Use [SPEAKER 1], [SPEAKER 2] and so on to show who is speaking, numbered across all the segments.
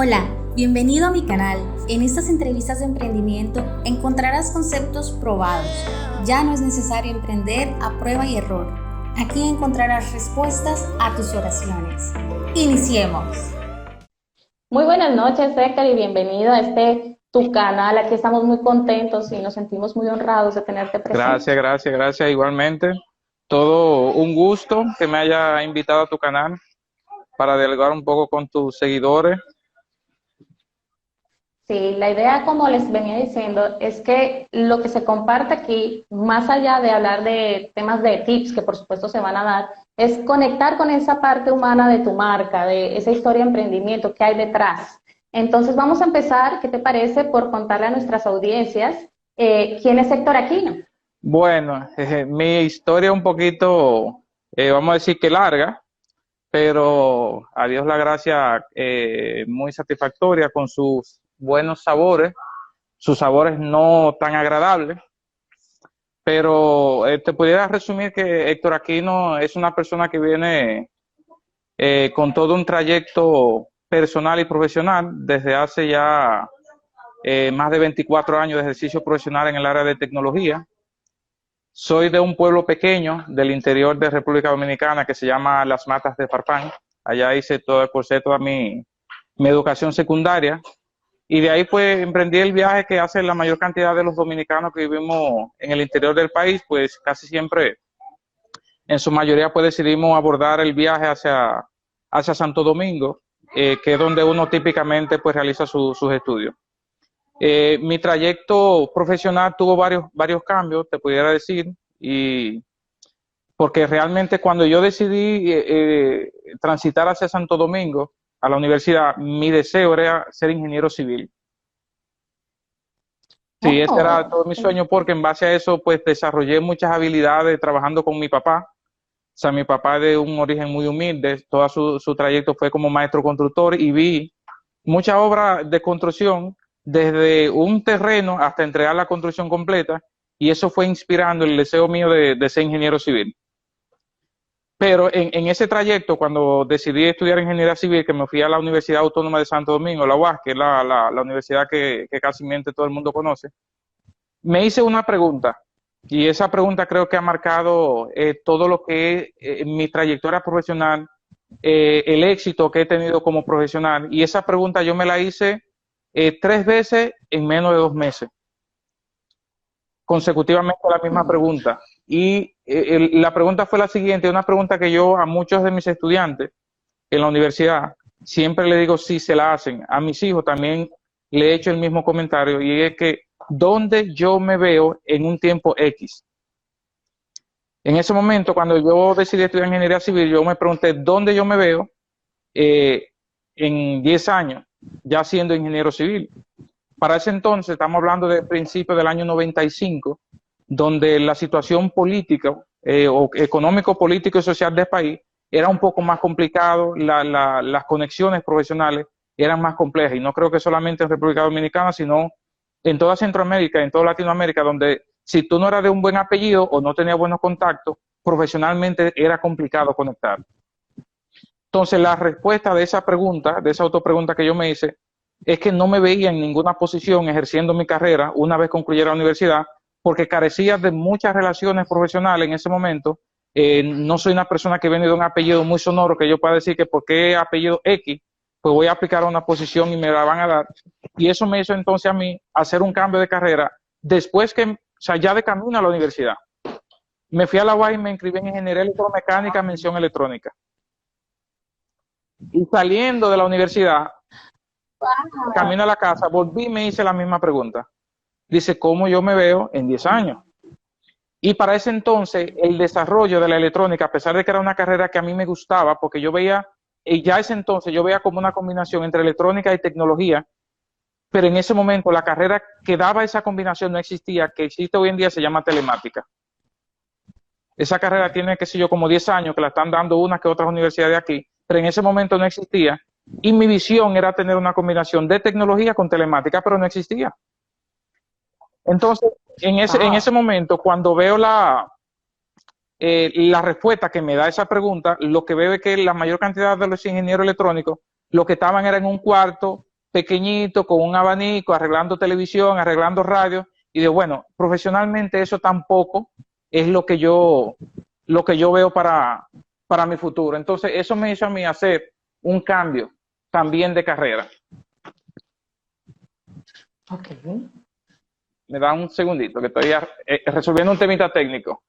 [SPEAKER 1] Hola, bienvenido a mi canal. En estas entrevistas de emprendimiento encontrarás conceptos probados. Ya no es necesario emprender a prueba y error. Aquí encontrarás respuestas a tus oraciones. Iniciemos.
[SPEAKER 2] Muy buenas noches, Héctor, y bienvenido a tu canal. Aquí estamos muy contentos y nos sentimos muy honrados de tenerte presente.
[SPEAKER 3] Gracias, igualmente. Todo un gusto que me haya invitado a tu canal para dialogar un poco con tus seguidores.
[SPEAKER 2] Sí, la idea, como les venía diciendo, es que lo que se comparte aquí, más allá de hablar de temas de tips, que por supuesto se van a dar, es conectar con esa parte humana de tu marca, de esa historia de emprendimiento que hay detrás. Entonces vamos a empezar, ¿qué te parece?, por contarle a nuestras audiencias quién es Héctor Aquino.
[SPEAKER 3] Bueno, mi historia un poquito, vamos a decir que larga, pero a Dios la gracia, muy satisfactoria con sus buenos sabores, sus sabores no tan agradables, pero te pudiera resumir que Héctor Aquino es una persona que viene con todo un trayecto personal y profesional desde hace ya más de 24 años de ejercicio profesional en el área de tecnología. Soy de un pueblo pequeño del interior de República Dominicana que se llama Las Matas de Farfán. Allá cursé toda mi educación secundaria y de ahí pues emprendí el viaje que hace la mayor cantidad de los dominicanos que vivimos en el interior del país, pues casi siempre, en su mayoría pues decidimos abordar el viaje hacia Santo Domingo, que es donde uno típicamente pues realiza sus estudios. Mi trayecto profesional tuvo varios cambios, te pudiera decir, y porque realmente cuando yo decidí transitar hacia Santo Domingo, a la universidad, mi deseo era ser ingeniero civil. Sí, ese era
[SPEAKER 2] Oh,
[SPEAKER 3] todo mi sueño porque en base a eso pues desarrollé muchas habilidades trabajando con mi papá. O sea, mi papá es de un origen muy humilde, todo su trayecto fue como maestro constructor y vi muchas obras de construcción desde un terreno hasta entregar la construcción completa y eso fue inspirando el deseo mío de ser ingeniero civil. Pero en ese trayecto, cuando decidí estudiar ingeniería civil, que me fui a la Universidad Autónoma de Santo Domingo, la UAS, que es la universidad que casi todo el mundo conoce, me hice una pregunta y esa pregunta creo que ha marcado todo lo que es mi trayectoria profesional, el éxito que he tenido como profesional y esa pregunta yo me la hice 3 veces en menos de 2 meses, consecutivamente la misma pregunta. Y la pregunta fue la siguiente, una pregunta que yo a muchos de mis estudiantes en la universidad siempre le digo si se la hacen. A mis hijos también le he hecho el mismo comentario y es que ¿dónde yo me veo en un tiempo X? En ese momento, cuando yo decidí estudiar ingeniería civil, yo me pregunté dónde yo me veo eh, en 10 años, ya siendo ingeniero civil. Para ese entonces, estamos hablando de principios del año 95, donde la situación política, o económico, político y social del país era un poco más complicado, las conexiones profesionales eran más complejas, y no creo que solamente en República Dominicana, sino en toda Centroamérica, en toda Latinoamérica, donde si tú no eras de un buen apellido o no tenías buenos contactos, profesionalmente era complicado conectar. Entonces, la respuesta de esa pregunta, de esa autopregunta que yo me hice, es que no me veía en ninguna posición ejerciendo mi carrera una vez concluyera la universidad, porque carecía de muchas relaciones profesionales en ese momento. No soy una persona que viene de un apellido muy sonoro que yo pueda decir que porque apellido X, pues voy a aplicar a una posición y me la van a dar. Y eso me hizo entonces a mí hacer un cambio de carrera después que, o sea, ya de camino a la universidad. Me fui a la UAS y me inscribí en Ingeniería Electromecánica, mención electrónica. Y saliendo de la universidad, camino a la casa, volví y me hice la misma pregunta. Dice, ¿cómo yo me veo en 10 años? Y para ese entonces, el desarrollo de la electrónica, a pesar de que era una carrera que a mí me gustaba, porque yo veía, y ya ese entonces yo veía como una combinación entre electrónica y tecnología, pero en ese momento la carrera que daba esa combinación no existía, que existe hoy en día se llama telemática. Esa carrera tiene, qué sé yo, como 10 años, que la están dando unas que otras universidades de aquí, pero en ese momento no existía. Y mi visión era tener una combinación de tecnología con telemática, pero no existía. Entonces, en ese momento, cuando veo la respuesta que me da esa pregunta, lo que veo es que la mayor cantidad de los ingenieros electrónicos, lo que estaban era en un cuarto, pequeñito, con un abanico, arreglando televisión, arreglando radio, y digo, bueno, profesionalmente eso tampoco es lo que yo veo para mi futuro. Entonces, eso me hizo a mí hacer un cambio también de carrera.
[SPEAKER 2] Ok.
[SPEAKER 3] Me da un segundito, que estoy resolviendo un temita técnico.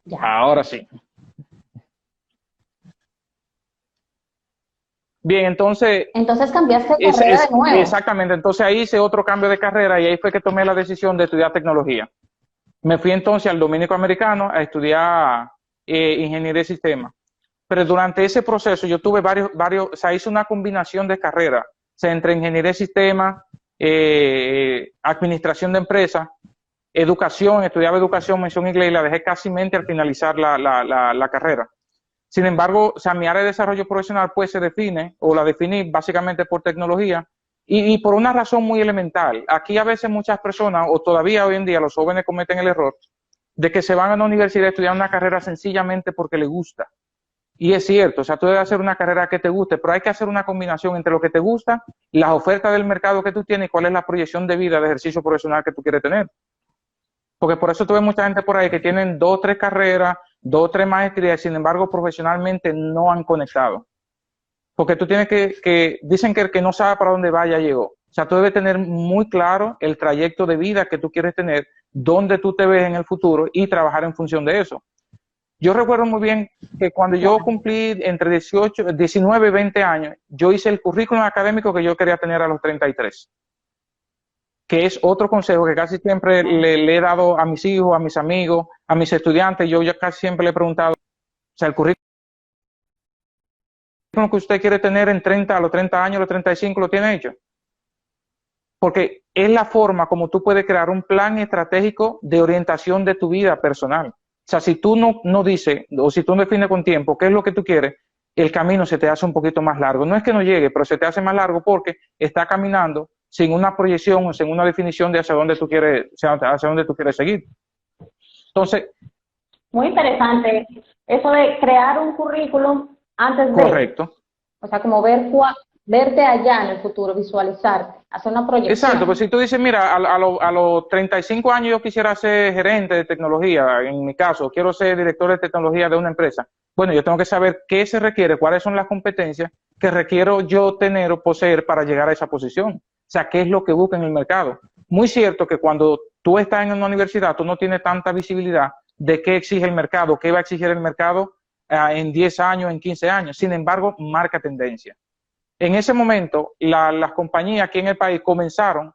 [SPEAKER 2] Ya.
[SPEAKER 3] Ahora sí. Bien, entonces...
[SPEAKER 2] Entonces cambiaste de carrera de nuevo.
[SPEAKER 3] Exactamente, entonces ahí hice otro cambio de carrera y ahí fue que tomé la decisión de estudiar tecnología. Me fui entonces al Dominico Americano a estudiar ingeniería de sistemas. Pero durante ese proceso yo tuve o sea, hice una combinación de carreras, o sea, entre ingeniería de sistemas, administración de empresas, educación, estudiaba educación, mención inglés y la dejé casi al finalizar la carrera. Sin embargo, o sea, mi área de desarrollo profesional pues se define, o la definí básicamente por tecnología y por una razón muy elemental. Aquí a veces muchas personas, o todavía hoy en día los jóvenes cometen el error de que se van a una universidad a estudiar una carrera sencillamente porque les gusta. Y es cierto, o sea, tú debes hacer una carrera que te guste, pero hay que hacer una combinación entre lo que te gusta, las ofertas del mercado que tú tienes y cuál es la proyección de vida, de ejercicio profesional que tú quieres tener. Porque por eso tuve mucha gente por ahí que tienen 2 o 3 carreras, 2 o 3 maestrías, sin embargo, profesionalmente no han conectado. Porque tú tienes dicen que el que no sabe para dónde va ya llegó. O sea, tú debes tener muy claro el trayecto de vida que tú quieres tener, dónde tú te ves en el futuro y trabajar en función de eso. Yo recuerdo muy bien que cuando yo cumplí entre 19 y 20 años, yo hice el currículum académico que yo quería tener a los 33. Que es otro consejo que casi siempre le he dado a mis hijos, a mis amigos, a mis estudiantes. Yo ya casi siempre le he preguntado, o sea, el currículum que usted quiere tener a los 30 años, a los 35, ¿lo tiene hecho? Porque es la forma como tú puedes crear un plan estratégico de orientación de tu vida personal. O sea, si tú no dices, o si tú no defines con tiempo qué es lo que tú quieres, el camino se te hace un poquito más largo. No es que no llegue, pero se te hace más largo porque está caminando sin una proyección o sin una definición de hacia dónde tú quieres seguir. Entonces,
[SPEAKER 2] muy interesante eso de crear un currículum antes de.
[SPEAKER 3] Correcto.
[SPEAKER 2] O sea, como verte allá en el futuro, visualizar, hacer una proyección.
[SPEAKER 3] Exacto, pues si tú dices, mira, a los 35 años yo quisiera ser gerente de tecnología, en mi caso, quiero ser director de tecnología de una empresa. Bueno, yo tengo que saber qué se requiere, cuáles son las competencias que requiero yo tener o poseer para llegar a esa posición. O sea, qué es lo que busca en el mercado. Muy cierto que cuando tú estás en una universidad, tú no tienes tanta visibilidad de qué exige el mercado, qué va a exigir el mercado en 10 años, en 15 años. Sin embargo, marca tendencia. En ese momento, las compañías aquí en el país comenzaron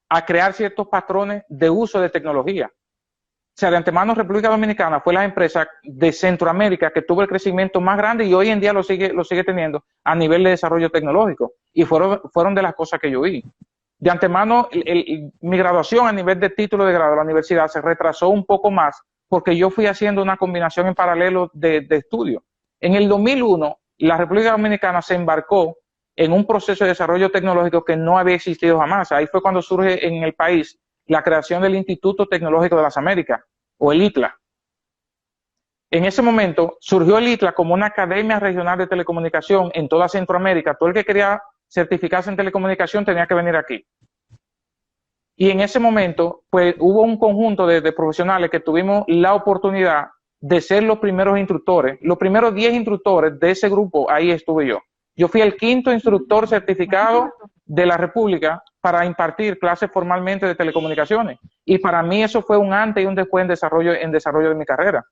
[SPEAKER 3] a crear ciertos patrones de uso de tecnología. O sea, de antemano, República Dominicana fue la empresa de Centroamérica que tuvo el crecimiento más grande y hoy en día lo sigue teniendo a nivel de desarrollo tecnológico. Y fueron de las cosas que yo vi. De antemano, mi graduación a nivel de título de grado de la universidad se retrasó un poco más porque yo fui haciendo una combinación en paralelo de estudio. En el 2001, la República Dominicana se embarcó en un proceso de desarrollo tecnológico que no había existido jamás. Ahí fue cuando surge en el país la creación del Instituto Tecnológico de las Américas, o el ITLA. En ese momento surgió el ITLA como una academia regional de telecomunicación en toda Centroamérica. Todo el que quería certificarse en telecomunicación tenía que venir aquí. Y en ese momento, pues hubo un conjunto de profesionales que tuvimos la oportunidad de ser los primeros instructores. Los primeros 10 instructores de ese grupo, ahí estuve yo. Yo fui el 5º instructor certificado de la República para impartir clases formalmente de telecomunicaciones. Y para mí eso fue un antes y un después en desarrollo de mi carrera.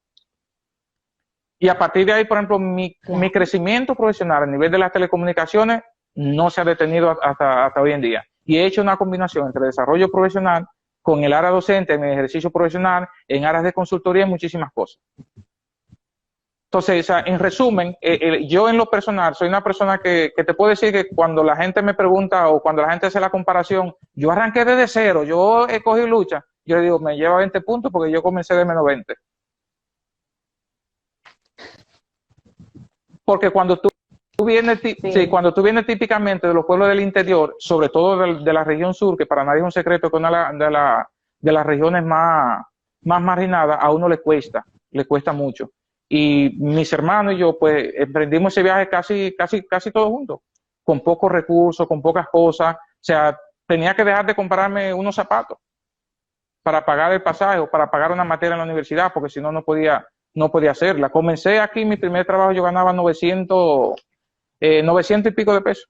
[SPEAKER 3] Y a partir de ahí, por ejemplo, mi crecimiento profesional a nivel de las telecomunicaciones no se ha detenido hasta hoy en día. Y he hecho una combinación entre desarrollo profesional con el área docente, en el ejercicio profesional, en áreas de consultoría y muchísimas cosas. Entonces, en resumen, yo en lo personal soy una persona que te puedo decir que cuando la gente me pregunta o cuando la gente hace la comparación, yo arranqué desde cero, yo he cogido lucha, yo le digo, me lleva 20 puntos porque yo comencé de menos 20. Porque cuando tú vienes, cuando tú vienes típicamente de los pueblos del interior, sobre todo de la región sur, que para nadie es un secreto que una de las regiones más marginadas, a uno le cuesta mucho. Y mis hermanos y yo, pues, emprendimos ese viaje casi todos juntos, con pocos recursos, con pocas cosas. O sea, tenía que dejar de comprarme unos zapatos para pagar el pasaje o para pagar una materia en la universidad, porque si no, no podía hacerla. Comencé aquí, mi primer trabajo, yo ganaba 900 y pico de pesos.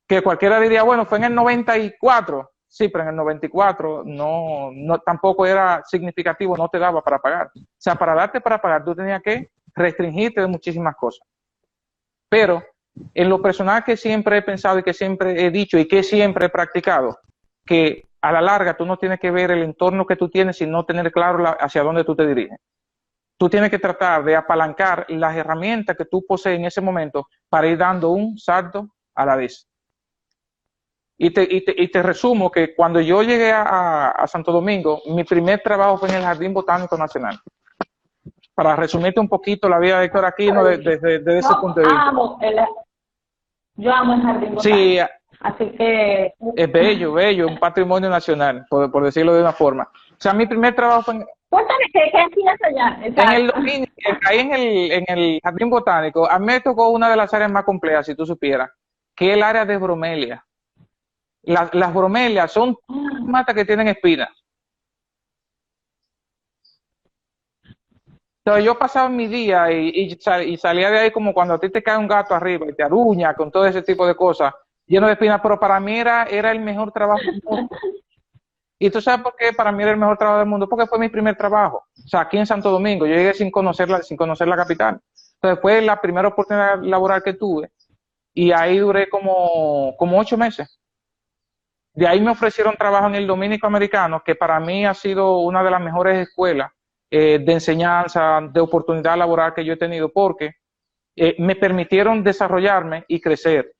[SPEAKER 3] Que cualquiera diría, bueno, fue en el 94. Sí, pero en el 94 no, tampoco era significativo, no te daba para pagar. O sea, para darte para pagar, tú tenías que restringirte de muchísimas cosas. Pero en lo personal que siempre he pensado y que siempre he dicho y que siempre he practicado, que a la larga tú no tienes que ver el entorno que tú tienes, sino tener claro hacia dónde tú te diriges. Tú tienes que tratar de apalancar las herramientas que tú posees en ese momento para ir dando un salto a la vez. Y te resumo que cuando yo llegué a Santo Domingo, mi primer trabajo fue en el Jardín Botánico Nacional. Para resumirte un poquito la vida de Héctor Aquino desde ese punto de vista.
[SPEAKER 2] Yo amo el Jardín Botánico. Sí, así que...
[SPEAKER 3] Es bello, un patrimonio nacional, por decirlo de una forma. O sea, mi primer trabajo fue en...
[SPEAKER 2] Cuéntame, ¿qué hacías allá?
[SPEAKER 3] En el dominico, ahí en el Jardín Botánico, a mí me tocó una de las áreas más complejas, si tú supieras, que es el área de bromelias. Las bromelias son matas que tienen espinas. Entonces yo pasaba mi día y salía de ahí como cuando a ti te cae un gato arriba y te aruña con todo ese tipo de cosas, lleno de espinas, pero para mí era el mejor trabajo del mundo. ¿Y tú sabes por qué para mí era el mejor trabajo del mundo? Porque fue mi primer trabajo. O sea, aquí en Santo Domingo, yo llegué sin conocer la capital. Entonces fue la primera oportunidad laboral que tuve y ahí duré como 8 meses. De ahí me ofrecieron trabajo en el Dominico Americano, que para mí ha sido una de las mejores escuelas de enseñanza, de oportunidad laboral que yo he tenido, porque me permitieron desarrollarme y crecer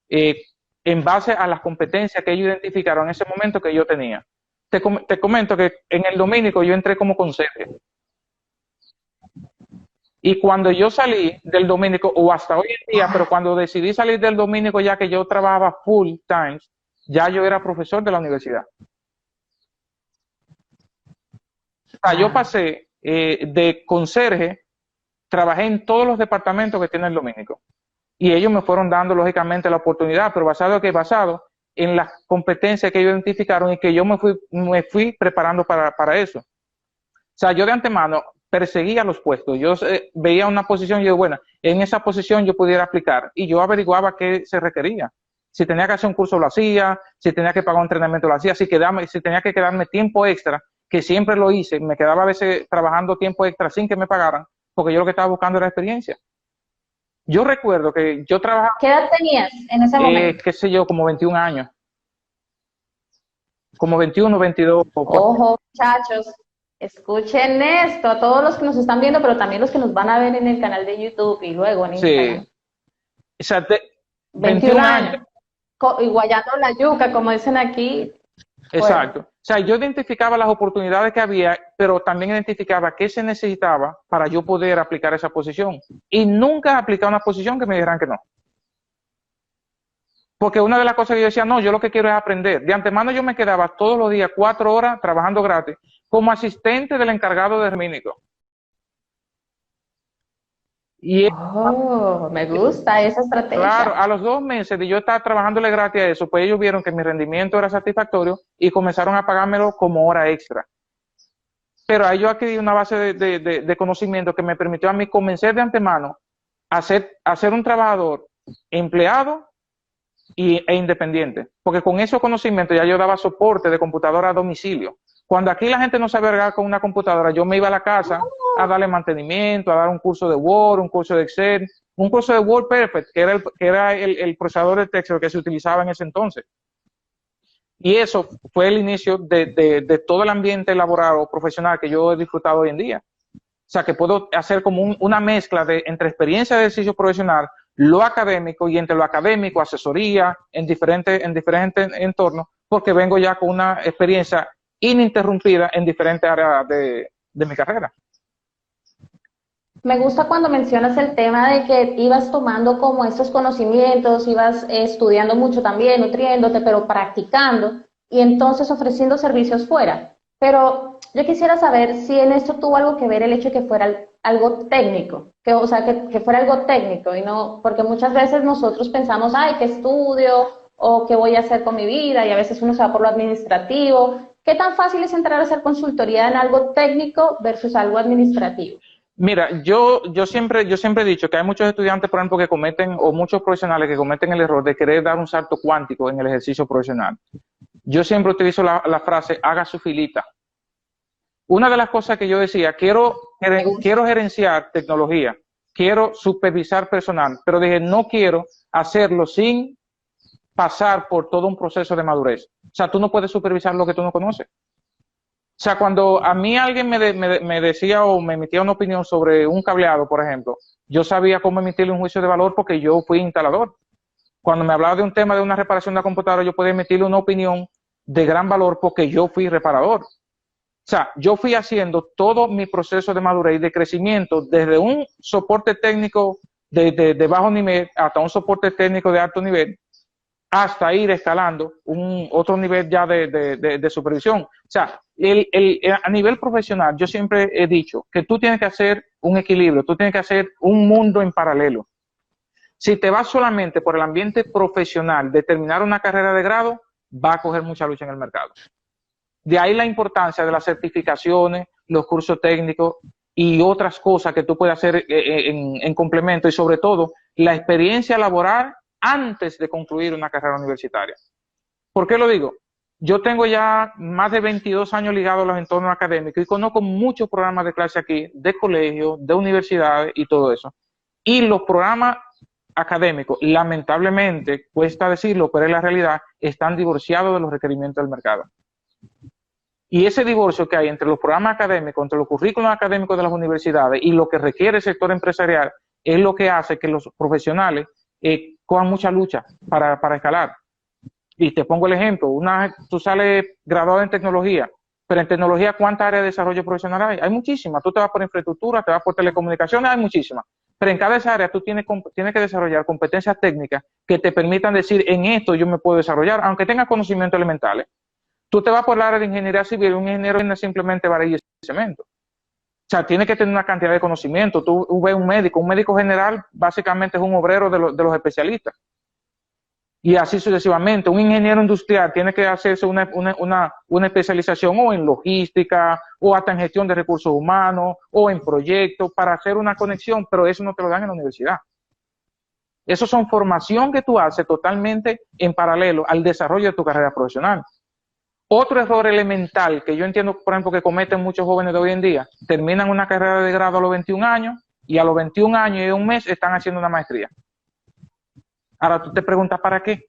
[SPEAKER 3] en base a las competencias que ellos identificaron en ese momento que yo tenía. Te comento que en el Dominico yo entré como conserje. Y cuando yo salí del Dominico, o hasta hoy en día, pero cuando decidí salir del Dominico ya que yo trabajaba full time, ya yo era profesor de la universidad. O sea, yo pasé de conserje, trabajé en todos los departamentos que tiene el Dominico. Y ellos me fueron dando, lógicamente, la oportunidad, pero basado en las competencias que ellos identificaron y que yo me fui preparando para eso. O sea, yo de antemano perseguía los puestos. Yo veía una posición y yo, bueno, en esa posición yo pudiera aplicar. Y yo averiguaba qué se requería. Si tenía que hacer un curso lo hacía, si tenía que pagar un entrenamiento lo hacía, si tenía que quedarme tiempo extra, que siempre lo hice, me quedaba a veces trabajando tiempo extra sin que me pagaran, porque yo lo que estaba buscando era experiencia. Yo recuerdo que yo trabajaba...
[SPEAKER 2] ¿Qué edad tenías en ese momento?
[SPEAKER 3] Qué sé yo, como 21 años. Como 21, 22.
[SPEAKER 2] Ojo, muchachos, escuchen esto, a todos los que nos están viendo, pero también los que nos van a ver en el canal de YouTube y luego en Instagram.
[SPEAKER 3] Sí. O sea, 21 años.
[SPEAKER 2] Y guayando la yuca, como dicen aquí.
[SPEAKER 3] Exacto. Bueno. O sea, yo identificaba las oportunidades que había, pero también identificaba qué se necesitaba para yo poder aplicar esa posición. Y nunca aplicar una posición que me dijeran que no. Porque una de las cosas que yo decía, no, yo lo que quiero es aprender. De antemano yo me quedaba todos los días 4 horas trabajando gratis como asistente del encargado de Dominico.
[SPEAKER 2] Y me gusta esa estrategia.
[SPEAKER 3] Claro, a los 2 meses de yo estar trabajándole gratis a eso, pues ellos vieron que mi rendimiento era satisfactorio y comenzaron a pagármelo como hora extra. Pero ahí yo adquirí una base de conocimiento que me permitió a mí convencer de antemano a ser un trabajador empleado e independiente. Porque con esos conocimientos ya yo daba soporte de computadora a domicilio. Cuando aquí la gente no sabe cargar con una computadora, yo me iba a la casa a darle mantenimiento, a dar un curso de Word, un curso de Excel, un curso de WordPerfect, que era el procesador de texto que se utilizaba en ese entonces. Y eso fue el inicio de todo el ambiente laboral o profesional que yo he disfrutado hoy en día. O sea, que puedo hacer como una mezcla entre experiencia de ejercicio profesional, lo académico, y entre lo académico, asesoría en diferentes entornos, porque vengo ya con una experiencia ininterrumpida en diferentes áreas de mi carrera.
[SPEAKER 2] Me gusta cuando mencionas el tema de que ibas tomando como estos conocimientos, ibas estudiando mucho también, nutriéndote, pero practicando y entonces ofreciendo servicios fuera. Pero yo quisiera saber si en esto tuvo algo que ver el hecho de que fuera algo técnico, que, o sea, que fuera algo técnico y no, porque muchas veces nosotros pensamos, ay, ¿qué estudio? O qué voy a hacer con mi vida, y a veces uno se va por lo administrativo. ¿Qué tan fácil es entrar a hacer consultoría en algo técnico versus algo administrativo?
[SPEAKER 3] Mira, yo siempre he dicho que hay muchos estudiantes, por ejemplo, que cometen, o muchos profesionales que cometen el error de querer dar un salto cuántico en el ejercicio profesional. Yo siempre utilizo la frase, haga su filita. Una de las cosas que yo decía, quiero gerenciar tecnología, quiero supervisar personal, pero dije, no quiero hacerlo sin pasar por todo un proceso de madurez. O sea, tú no puedes supervisar lo que tú no conoces. O sea, cuando a mí alguien me decía o me emitía una opinión sobre un cableado, por ejemplo, yo sabía cómo emitirle un juicio de valor porque yo fui instalador. Cuando me hablaba de un tema de una reparación de la computadora, yo podía emitirle una opinión de gran valor porque yo fui reparador. O sea, yo fui haciendo todo mi proceso de madurez y de crecimiento desde un soporte técnico de bajo nivel hasta un soporte técnico de alto nivel, hasta ir escalando otro nivel ya de supervisión. O sea, a nivel profesional, yo siempre he dicho que tú tienes que hacer un equilibrio, tú tienes que hacer un mundo en paralelo. Si te vas solamente por el ambiente profesional de terminar una carrera de grado, va a coger mucha lucha en el mercado. De ahí la importancia de las certificaciones, los cursos técnicos y otras cosas que tú puedes hacer en complemento, y sobre todo la experiencia laboral antes de concluir una carrera universitaria. ¿Por qué lo digo? Yo tengo ya más de 22 años ligado a los entornos académicos y conozco muchos programas de clase aquí, de colegios, de universidades y todo eso. Y los programas académicos, lamentablemente, cuesta decirlo, pero es la realidad, están divorciados de los requerimientos del mercado. Y ese divorcio que hay entre los programas académicos, entre los currículos académicos de las universidades y lo que requiere el sector empresarial, es lo que hace que los profesionales cojan mucha lucha para escalar. Y te pongo el ejemplo, tú sales graduado en tecnología, pero en tecnología, ¿cuántas áreas de desarrollo profesional hay? Hay muchísimas. Tú te vas por infraestructura, te vas por telecomunicaciones, hay muchísimas. Pero en cada esa área tú tienes que desarrollar competencias técnicas que te permitan decir, en esto yo me puedo desarrollar, aunque tengas conocimientos elementales. Tú te vas por el área de ingeniería civil, un ingeniero no es simplemente varilla y cemento. O sea, tiene que tener una cantidad de conocimiento. Tú ves un médico general básicamente es un obrero de los especialistas. Y así sucesivamente. Un ingeniero industrial tiene que hacerse una especialización o en logística, o hasta en gestión de recursos humanos, o en proyectos, para hacer una conexión, pero eso no te lo dan en la universidad. Eso son formación que tú haces totalmente en paralelo al desarrollo de tu carrera profesional. Otro error elemental que yo entiendo, por ejemplo, que cometen muchos jóvenes de hoy en día, terminan una carrera de grado a los 21 años y a los 21 años y un mes están haciendo una maestría. Ahora tú te preguntas, ¿para qué?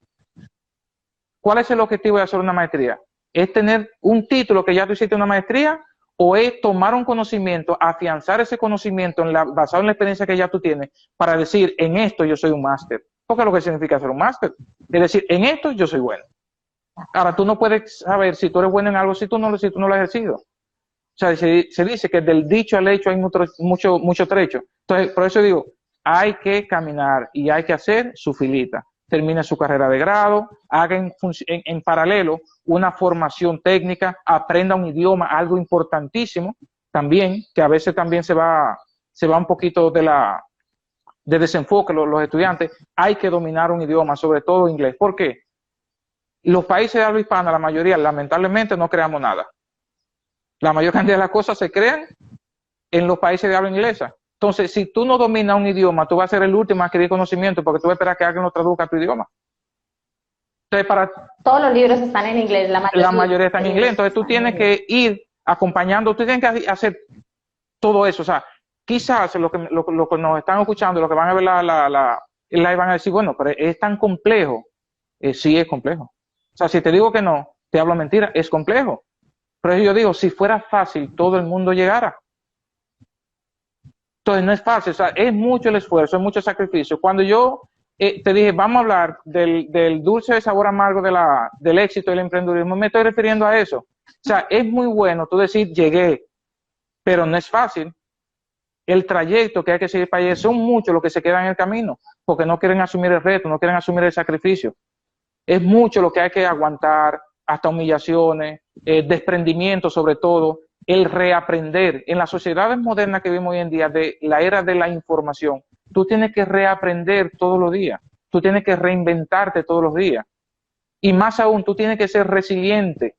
[SPEAKER 3] ¿Cuál es el objetivo de hacer una maestría? ¿Es tener un título que ya tú hiciste una maestría o es tomar un conocimiento, afianzar ese conocimiento basado en la experiencia que ya tú tienes para decir, en esto yo soy un máster? Porque es lo que significa ser un máster. Es decir, en esto yo soy bueno. Ahora, tú no puedes saber si tú eres bueno en algo si tú no lo has ejercido. O sea, se dice que del dicho al hecho hay mucho trecho. Entonces, por eso digo, hay que caminar y hay que hacer su filita. Termine su carrera de grado, haga en paralelo una formación técnica, aprenda un idioma, algo importantísimo también, que a veces también se va un poquito de desenfoque los estudiantes. Hay que dominar un idioma, sobre todo inglés. ¿Por qué? Los países de habla hispana, la mayoría, lamentablemente, no creamos nada. La mayor cantidad de las cosas se crean en los países de habla inglesa. Entonces, si tú no dominas un idioma, tú vas a ser el último a adquirir conocimiento porque tú vas a esperar que alguien lo traduzca a tu idioma. Entonces,
[SPEAKER 2] todos los libros están en inglés, la
[SPEAKER 3] mayoría están en inglés. Entonces, tú tienes que ir acompañando, tú tienes que hacer todo eso. O sea, quizás lo que nos están escuchando, lo que van a ver la van a decir, bueno, pero es tan complejo. Sí, es complejo. O sea, si te digo que no, te hablo mentira, es complejo. Pero yo digo, si fuera fácil, todo el mundo llegara. Entonces no es fácil, o sea, es mucho el esfuerzo, es mucho sacrificio. Cuando yo te dije, vamos a hablar del dulce de sabor amargo del éxito del emprendedurismo, me estoy refiriendo a eso. O sea, es muy bueno tú decir, llegué, pero no es fácil. El trayecto que hay que seguir para allá, son muchos los que se quedan en el camino, porque no quieren asumir el reto, no quieren asumir el sacrificio. Es mucho lo que hay que aguantar, hasta humillaciones, desprendimiento sobre todo, el reaprender. En las sociedades modernas que vivimos hoy en día, de la era de la información, tú tienes que reaprender todos los días, tú tienes que reinventarte todos los días. Y más aún, tú tienes que ser resiliente,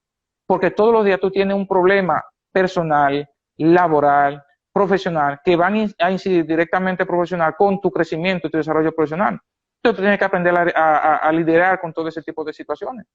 [SPEAKER 3] porque todos los días tú tienes un problema personal, laboral, profesional, que van a incidir directamente profesional con tu crecimiento y tu desarrollo profesional. Entonces tú tienes que aprender a liderar con todo ese tipo de situaciones.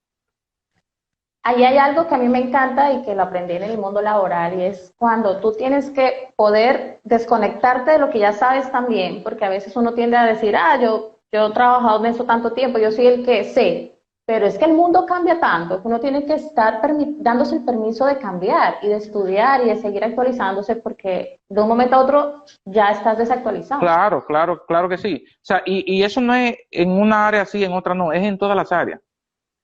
[SPEAKER 2] Ahí hay algo que a mí me encanta y que lo aprendí en el mundo laboral, y es cuando tú tienes que poder desconectarte de lo que ya sabes también, porque a veces uno tiende a decir, yo he trabajado en eso tanto tiempo, yo soy el que sé, pero es que el mundo cambia tanto que uno tiene que estar dándose el permiso de cambiar y de estudiar y de seguir actualizándose, porque de un momento a otro ya estás desactualizado.
[SPEAKER 3] Claro que sí. O sea, y eso no es en una área sí, en otra no, es en todas las áreas.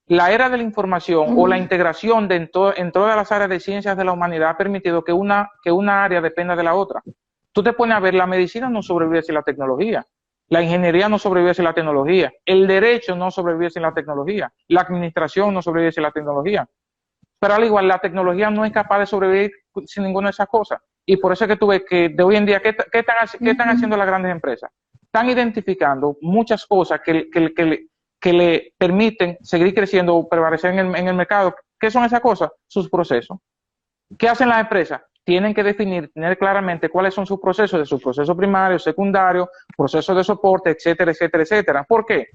[SPEAKER 3] La era de la información o la integración en todas las áreas de ciencias de la humanidad ha permitido que una área dependa de la otra. Tú te pones a ver, la medicina no sobrevive sin la tecnología, la ingeniería no sobrevive sin la tecnología, el derecho no sobrevive sin la tecnología, la administración no sobrevive sin la tecnología. Pero al igual, la tecnología no es capaz de sobrevivir sin ninguna de esas cosas. Y por eso es que tú ves que de hoy en día, ¿qué están haciendo las grandes empresas? Están identificando muchas cosas que le permiten seguir creciendo o prevalecer en el mercado. ¿Qué son esas cosas? Sus procesos. ¿Qué hacen las empresas? Tienen que tener claramente cuáles son sus procesos, de sus procesos primarios, secundarios, procesos de soporte, etcétera, etcétera, etcétera. ¿Por qué?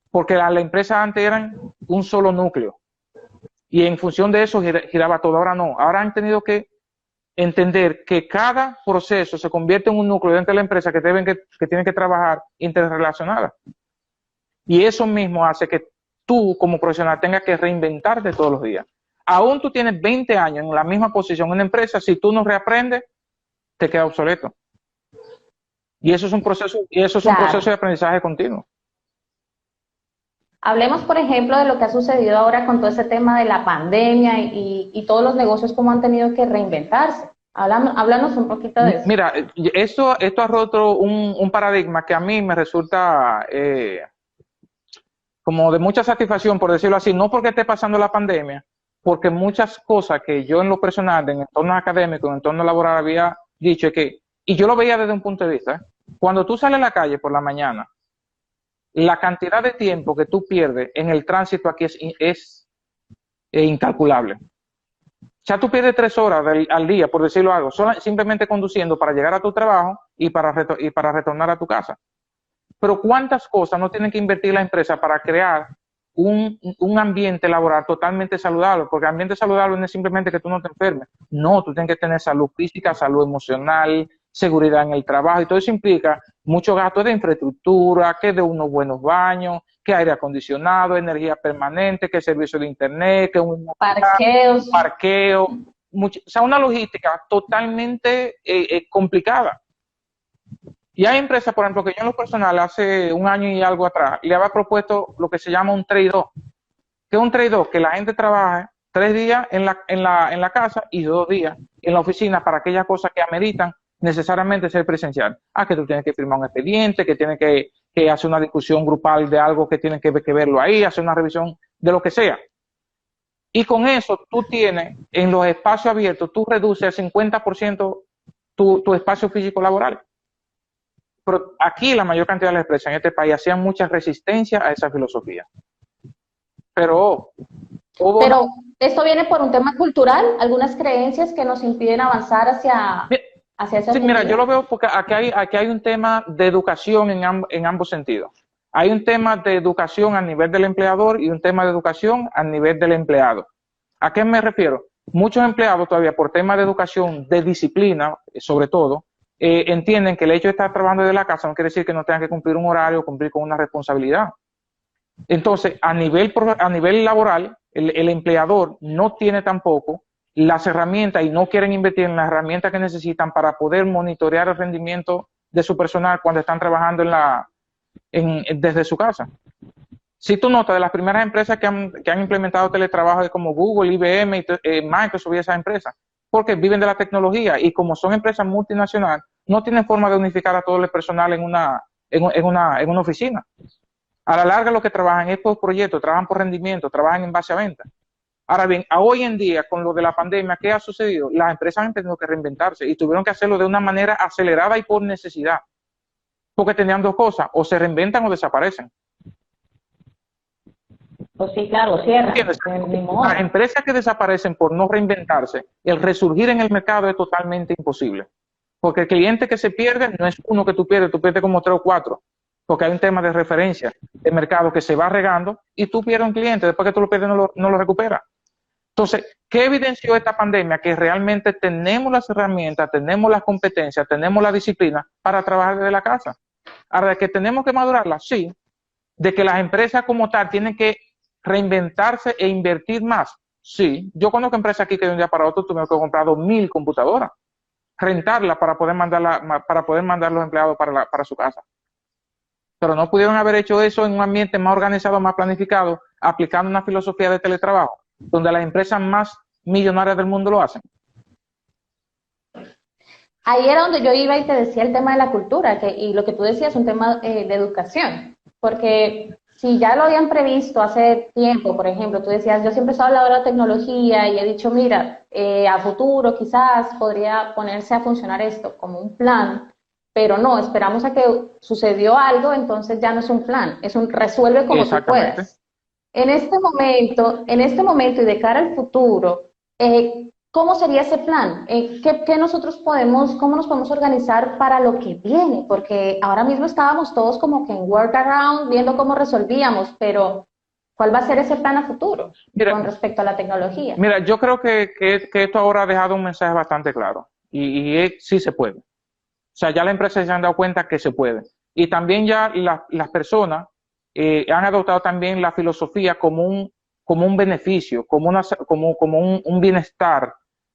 [SPEAKER 3] Porque las empresas antes eran un solo núcleo y en función de eso giraba todo. Ahora no. Ahora han tenido que entender que cada proceso se convierte en un núcleo dentro de la empresa que tienen que trabajar interrelacionadas. Y eso mismo hace que tú, como profesional, tengas que reinventarte todos los días. Aún tú tienes 20 años en la misma posición en una empresa, si tú no reaprendes, te queda obsoleto. Y eso es un proceso, de aprendizaje continuo.
[SPEAKER 2] Hablemos, por ejemplo, de lo que ha sucedido ahora con todo ese tema de la pandemia y todos los negocios, cómo han tenido que reinventarse. Háblanos un poquito de eso.
[SPEAKER 3] Mira, esto ha roto un paradigma que a mí me resulta como de mucha satisfacción, por decirlo así, no porque esté pasando la pandemia, porque muchas cosas que yo en lo personal, en entorno académico, en entorno laboral había dicho y yo lo veía desde un punto de vista, cuando tú sales a la calle por la mañana, la cantidad de tiempo que tú pierdes en el tránsito aquí es incalculable. O sea, tú pierdes 3 horas al día, por decirlo algo, simplemente conduciendo para llegar a tu trabajo y para retornar a tu casa. Pero ¿cuántas cosas no tienen que invertir la empresa para crear un ambiente laboral totalmente saludable? Porque ambiente saludable no es simplemente que tú no te enfermes. No, tú tienes que tener salud física, salud emocional, seguridad en el trabajo. Y todo eso implica mucho gasto de infraestructura, que de unos buenos baños, que aire acondicionado, energía permanente, que servicio de internet, que un parqueo. O sea, una logística totalmente complicada. Y hay empresas, por ejemplo, que yo en lo personal hace un año y algo atrás le había propuesto lo que se llama un trade-off. ¿Qué es un trade-off? Que la gente trabaje 3 días en la casa y 2 días en la oficina para aquellas cosas que ameritan necesariamente ser presencial. Que tú tienes que firmar un expediente, que tienes que hacer una discusión grupal de algo que tienes que verlo ahí, hacer una revisión de lo que sea. Y con eso tú tienes, en los espacios abiertos, tú reduces al 50% tu espacio físico laboral. Pero aquí la mayor cantidad de las empresas en este país hacían mucha resistencia a esa filosofía. Pero
[SPEAKER 2] esto viene por un tema cultural, algunas creencias que nos impiden avanzar hacia esa
[SPEAKER 3] sí, mira, yo lo veo porque aquí hay un tema de educación en ambos sentidos. Hay un tema de educación a nivel del empleador y un tema de educación a nivel del empleado. ¿A qué me refiero? Muchos empleados todavía por temas de educación, de disciplina, sobre todo, entienden que el hecho de estar trabajando desde la casa no quiere decir que no tengan que cumplir un horario o cumplir con una responsabilidad. Entonces, a nivel laboral, el empleador no tiene tampoco las herramientas y no quieren invertir en las herramientas que necesitan para poder monitorear el rendimiento de su personal cuando están trabajando desde su casa. Si tú notas, de las primeras empresas que han implementado teletrabajo es como Google, IBM, Microsoft y esas empresas, porque viven de la tecnología y como son empresas multinacionales, no tienen forma de unificar a todo el personal en una oficina. A la larga lo que trabajan es por proyectos, trabajan por rendimiento, trabajan en base a venta. Ahora bien, a hoy en día, con lo de la pandemia, ¿qué ha sucedido? Las empresas han tenido que reinventarse y tuvieron que hacerlo de una manera acelerada y por necesidad, porque tenían dos cosas, o se reinventan o desaparecen.
[SPEAKER 2] Pues sí, claro, cierran.
[SPEAKER 3] ¿Entiendes?
[SPEAKER 2] Ni modo.
[SPEAKER 3] Las empresas que desaparecen por no reinventarse, el resurgir en el mercado es totalmente imposible. Porque el cliente que se pierde no es uno que tú pierdes como 3 o 4. Porque hay un tema de referencia de mercado que se va regando y tú pierdes un cliente, después que tú lo pierdes no lo recuperas. Entonces, ¿qué evidenció esta pandemia? Que realmente tenemos las herramientas, tenemos las competencias, tenemos la disciplina para trabajar desde la casa. Ahora, ¿de que tenemos que madurarla? Sí. ¿De que las empresas como tal tienen que reinventarse e invertir más? Sí. Yo conozco empresas aquí que de un día para otro tuvieron que comprar 2.000 computadoras, rentarlas para poder mandar los empleados para su casa. Pero no pudieron haber hecho eso en un ambiente más organizado, más planificado, aplicando una filosofía de teletrabajo, donde las empresas más millonarias del mundo lo hacen.
[SPEAKER 2] Ahí era donde yo iba y te decía el tema de la cultura, y lo que tú decías es un tema de educación, porque si ya lo habían previsto hace tiempo, por ejemplo, tú decías, yo siempre he estado hablando de la tecnología y he dicho, mira, a futuro quizás podría ponerse a funcionar esto como un plan, pero no, esperamos a que sucedió algo, entonces ya no es un plan, es un resuelve como tú puedas. En este momento y de cara al futuro, ¿cómo sería ese plan? ¿Cómo nos podemos organizar para lo que viene? Porque ahora mismo estábamos todos como que en workaround, viendo cómo resolvíamos, pero ¿cuál va a ser ese plan a futuro con respecto a la tecnología?
[SPEAKER 3] Mira, yo creo que esto ahora ha dejado un mensaje bastante claro y sí se puede. O sea, ya las empresas se han dado cuenta que se puede. Y también ya las personas han adoptado también la filosofía como un beneficio, como un bienestar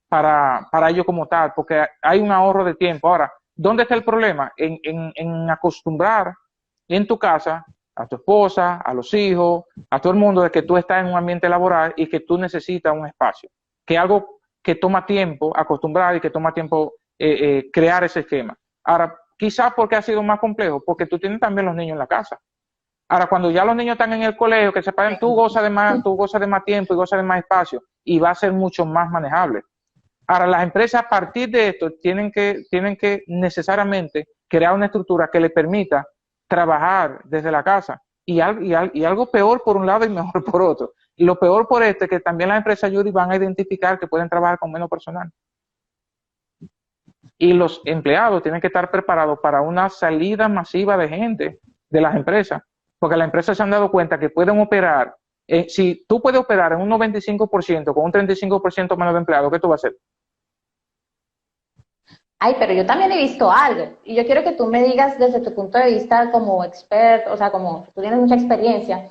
[SPEAKER 3] para ellos como tal, porque hay un ahorro de tiempo. Ahora, ¿dónde está el problema? En acostumbrar en tu casa a tu esposa, a los hijos, a todo el mundo de que tú estás en un ambiente laboral y que tú necesitas un espacio, que es algo que toma tiempo acostumbrar y que toma tiempo crear ese esquema. Ahora, quizás porque ha sido más complejo, porque tú tienes también los niños en la casa. Ahora, cuando ya los niños están en el colegio, que sepan, tú gozas de más tiempo y gozas de más espacio y va a ser mucho más manejable. Ahora, las empresas a partir de esto tienen que necesariamente crear una estructura que le permita trabajar desde la casa y algo peor por un lado y mejor por otro. Y lo peor por esto es que también las empresas, Yuri, van a identificar que pueden trabajar con menos personal. Y los empleados tienen que estar preparados para una salida masiva de gente de las empresas, porque las empresas se han dado cuenta que pueden operar, si tú puedes operar en un 95% con un 35% menos de empleados, ¿qué tú vas a hacer?
[SPEAKER 2] Ay, pero yo también he visto algo, y yo quiero que tú me digas desde tu punto de vista como experto, o sea, como tú tienes mucha experiencia.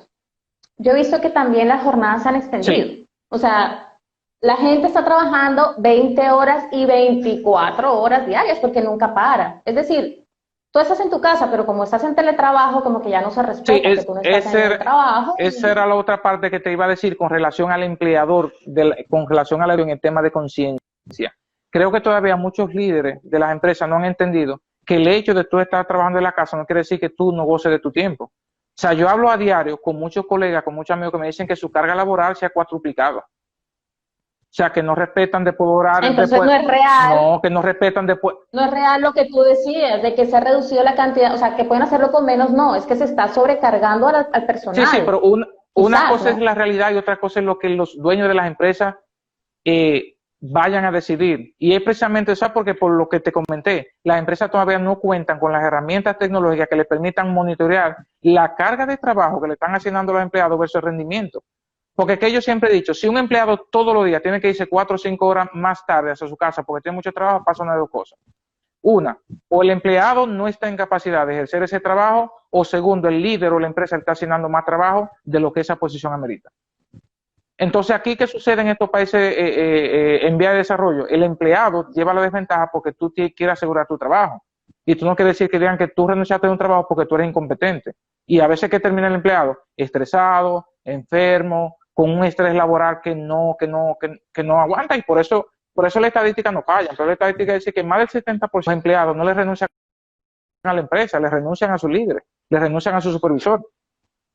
[SPEAKER 2] Yo he visto que también las jornadas se han extendido. Sí. O sea, la gente está trabajando 20 horas y 24 horas diarias porque nunca para. Es decir, tú estás en tu casa, pero como estás en teletrabajo, como que ya no se respeta que tú no estás en el trabajo.
[SPEAKER 3] Esa era la otra parte que te iba a decir con relación al empleador, con relación en el tema de conciencia. Creo que todavía muchos líderes de las empresas no han entendido que el hecho de tú estar trabajando en la casa no quiere decir que tú no goces de tu tiempo. O sea, yo hablo a diario con muchos colegas, con muchos amigos que me dicen que su carga laboral se ha cuadruplicado. O sea, que no respetan después de horario.
[SPEAKER 2] Entonces no es real.
[SPEAKER 3] No, que no respetan después.
[SPEAKER 2] No es real lo que tú decías, de que se ha reducido la cantidad, o sea, que pueden hacerlo con menos, no, es que se está sobrecargando al personal.
[SPEAKER 3] Sí, pero una cosa es la realidad y otra cosa es lo que los dueños de las empresas vayan a decidir. Y es precisamente eso porque por lo que te comenté, las empresas todavía no cuentan con las herramientas tecnológicas que les permitan monitorear la carga de trabajo que le están asignando a los empleados versus el rendimiento. Porque es que yo siempre he dicho, si un empleado todos los días tiene que irse 4 o 5 horas más tarde hacia su casa porque tiene mucho trabajo, pasa una de dos cosas. Una, o el empleado no está en capacidad de ejercer ese trabajo, o segundo, el líder o la empresa le está asignando más trabajo de lo que esa posición amerita. Entonces, aquí, ¿qué sucede en estos países en vía de desarrollo? El empleado lleva la desventaja porque tú quieres asegurar tu trabajo. Y tú no quieres decir que digan que tú renunciaste a un trabajo porque tú eres incompetente. Y a veces que termina el empleado estresado, enfermo, con un estrés laboral que no aguanta, y por eso la estadística no falla. Pero la estadística dice que más del 70% de los empleados no les renuncian a la empresa, les renuncian a sus líderes, les renuncian a su supervisor.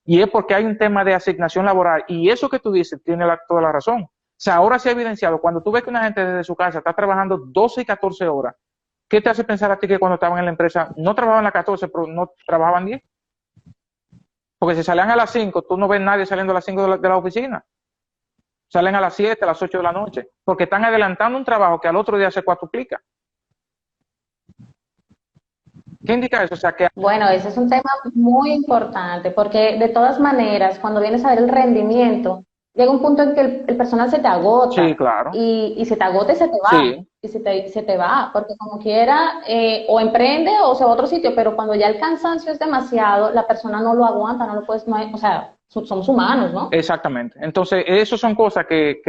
[SPEAKER 3] Y es porque hay un tema de asignación laboral, y eso que tú dices tiene toda la razón. sea, ahora se ha evidenciado, cuando tú ves que una gente desde su casa está trabajando 12 y 14 horas, ¿qué te hace pensar a ti que cuando estaban en la empresa no trabajaban las 14, pero no trabajaban 10? Porque si salían a las 5, tú no ves nadie saliendo a las 5 de la oficina. Salen a las 7, a las 8 de la noche, porque están adelantando un trabajo que al otro día se cuatruplica. ¿Qué indica eso? O sea, que...
[SPEAKER 2] Bueno, ese es un tema muy importante, porque de todas maneras, cuando vienes a ver el rendimiento, llega un punto en que el personal se te agota.
[SPEAKER 3] Sí, claro.
[SPEAKER 2] Y se te agota y se te va.
[SPEAKER 3] Sí.
[SPEAKER 2] Y se te va, porque como quiera, o emprende o se va a otro sitio, pero cuando ya el cansancio es demasiado, la persona no lo aguanta, no lo puedes, o sea, somos humanos, ¿no?
[SPEAKER 3] Exactamente. Entonces, eso son cosas que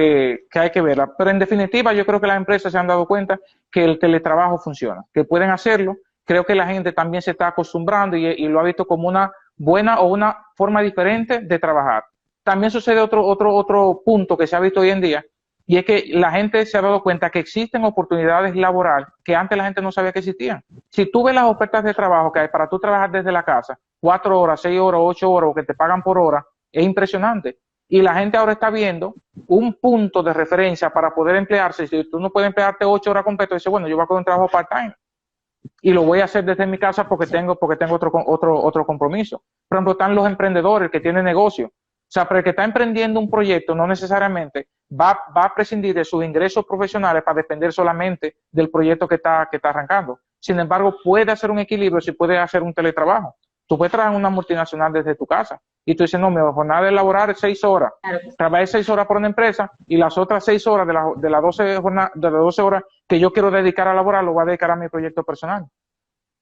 [SPEAKER 3] hay que verlas. Pero en definitiva, yo creo que las empresas se han dado cuenta que el teletrabajo funciona, que pueden hacerlo. Creo que la gente también se está acostumbrando y lo ha visto como una buena o una forma diferente de trabajar. También sucede otro punto que se ha visto hoy en día, y es que la gente se ha dado cuenta que existen oportunidades laborales que antes la gente no sabía que existían. Si tú ves las ofertas de trabajo que hay para tú trabajar desde la casa, 4 horas, 6 horas, 8 horas, o que te pagan por hora, es impresionante. Y la gente ahora está viendo un punto de referencia para poder emplearse. Si tú no puedes emplearte 8 horas completas, dices, bueno, yo voy a coger un trabajo part-time y lo voy a hacer desde mi casa porque tengo otro compromiso. Por ejemplo, están los emprendedores que tienen negocio. O sea, pero el que está emprendiendo un proyecto no necesariamente va a prescindir de sus ingresos profesionales para depender solamente del proyecto que está arrancando. Sin embargo, puede hacer un equilibrio si puede hacer un teletrabajo. Tú puedes trabajar en una multinacional desde tu casa y tú dices, no, mi jornada laboral es 6 horas. Trabajé 6 horas por una empresa y las otras 6 horas de las 12 horas que yo quiero dedicar a laborar lo voy a dedicar a mi proyecto personal.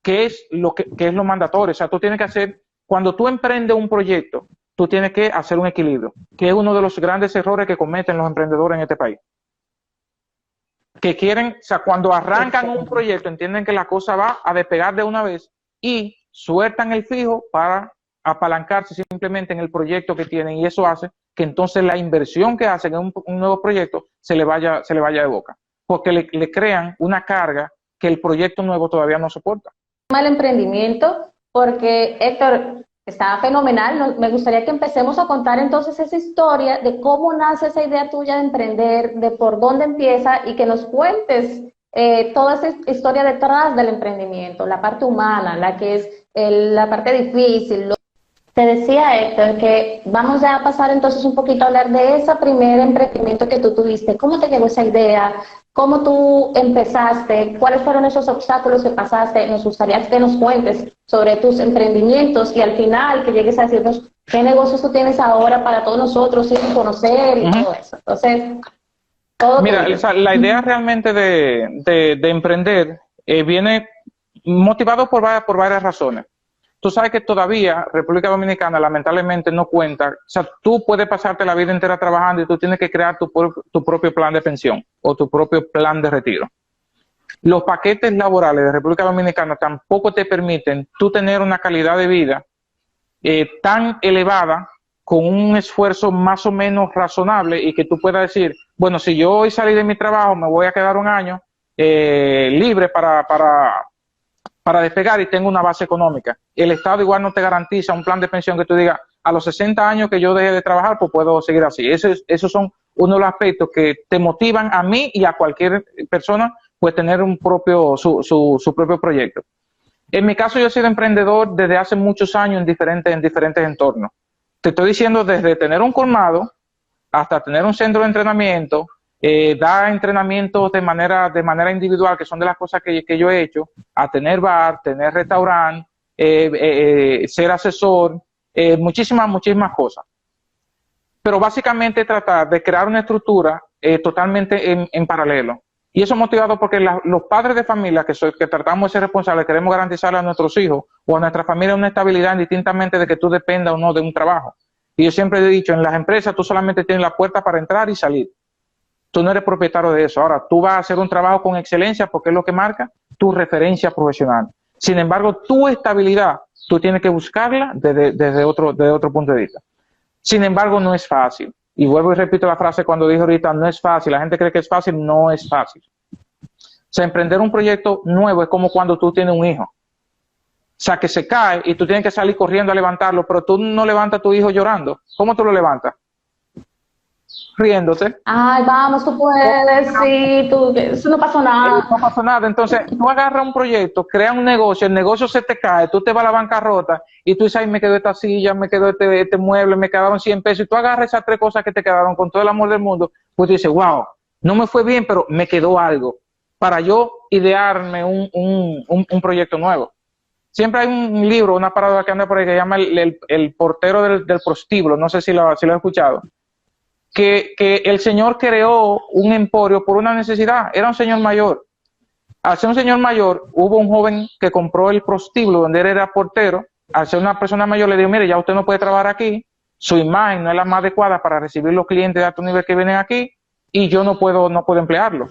[SPEAKER 3] ¿Qué es lo mandatorio? O sea, tú tienes que hacer, cuando tú emprendes un proyecto, tú tienes que hacer un equilibrio, que es uno de los grandes errores que cometen los emprendedores en este país. Que quieren, o sea, cuando arrancan un proyecto, entienden que la cosa va a despegar de una vez y sueltan el fijo para apalancarse simplemente en el proyecto que tienen, y eso hace que entonces la inversión que hacen en un nuevo proyecto se le vaya de boca, porque le crean una carga que el proyecto nuevo todavía no soporta.
[SPEAKER 2] El emprendimiento, porque Héctor, está fenomenal. Me gustaría que empecemos a contar entonces esa historia de cómo nace esa idea tuya de emprender, de por dónde empieza, y que nos cuentes toda esa historia detrás del emprendimiento, la parte humana, la que es la parte difícil. Te decía, Héctor, que vamos ya a pasar entonces un poquito a hablar de ese primer emprendimiento que tú tuviste. ¿Cómo te llegó esa idea? ¿Cómo tú empezaste? ¿Cuáles fueron esos obstáculos que pasaste? Nos gustaría que nos cuentes sobre tus emprendimientos y al final que llegues a decirnos qué negocios tú tienes ahora para todos nosotros, sin conocer y todo eso. Entonces, todo.
[SPEAKER 3] Mira, la idea realmente de emprender viene motivado por varias razones. Tú sabes que todavía República Dominicana lamentablemente no cuenta, o sea, tú puedes pasarte la vida entera trabajando y tú tienes que crear tu propio plan de pensión o tu propio plan de retiro. Los paquetes laborales de República Dominicana tampoco te permiten tú tener una calidad de vida tan elevada con un esfuerzo más o menos razonable y que tú puedas decir, bueno, si yo hoy salí de mi trabajo, me voy a quedar un año libre para despegar y tengo una base económica. El Estado igual no te garantiza un plan de pensión que tú digas, a los 60 años que yo deje de trabajar, pues puedo seguir así. Esos son uno de los aspectos que te motivan a mí y a cualquier persona, pues tener su propio proyecto. En mi caso, yo he sido emprendedor desde hace muchos años en diferentes entornos. Te estoy diciendo desde tener un colmado hasta tener un centro de entrenamiento, dar entrenamientos de manera individual, que son de las cosas que yo he hecho, a tener bar, tener restaurante, ser asesor, muchísimas cosas. Pero básicamente tratar de crear una estructura totalmente en paralelo. Y eso motivado porque los padres de familia que tratamos de ser responsables, queremos garantizarle a nuestros hijos o a nuestra familia una estabilidad indistintamente de que tú dependas o no de un trabajo. Y yo siempre he dicho, en las empresas tú solamente tienes la puerta para entrar y salir. Tú no eres propietario de eso. Ahora, tú vas a hacer un trabajo con excelencia porque es lo que marca tu referencia profesional. Sin embargo, tu estabilidad, tú tienes que buscarla desde otro punto de vista. Sin embargo, no es fácil. Y vuelvo y repito la frase cuando dije ahorita, no es fácil. La gente cree que es fácil, no es fácil. O sea, emprender un proyecto nuevo es como cuando tú tienes un hijo. O sea, que se cae y tú tienes que salir corriendo a levantarlo, pero tú no levantas a tu hijo llorando. ¿Cómo tú lo levantas? riéndote.
[SPEAKER 2] Ay, vamos, tú puedes, sí, tú, eso no pasó nada.
[SPEAKER 3] No pasó nada. Entonces, tú agarras un proyecto, creas un negocio, el negocio se te cae, tú te vas a la bancarrota y tú dices, ay, me quedó esta silla, me quedó este mueble, me quedaron 100 pesos. Y tú agarras esas 3 cosas que te quedaron con todo el amor del mundo, pues tú dices, wow, no me fue bien, pero me quedó algo para yo idearme un proyecto nuevo. Siempre hay un libro, una parábola que anda por ahí que se llama el portero del prostíbulo, no sé si lo has escuchado, que el señor creó un emporio por una necesidad, era un señor mayor. Al ser un señor mayor, hubo un joven que compró el prostíbulo donde él era portero. Al ser una persona mayor le dijo, mire, ya usted no puede trabajar aquí, su imagen no es la más adecuada para recibir los clientes de alto nivel que vienen aquí y yo no puedo emplearlo.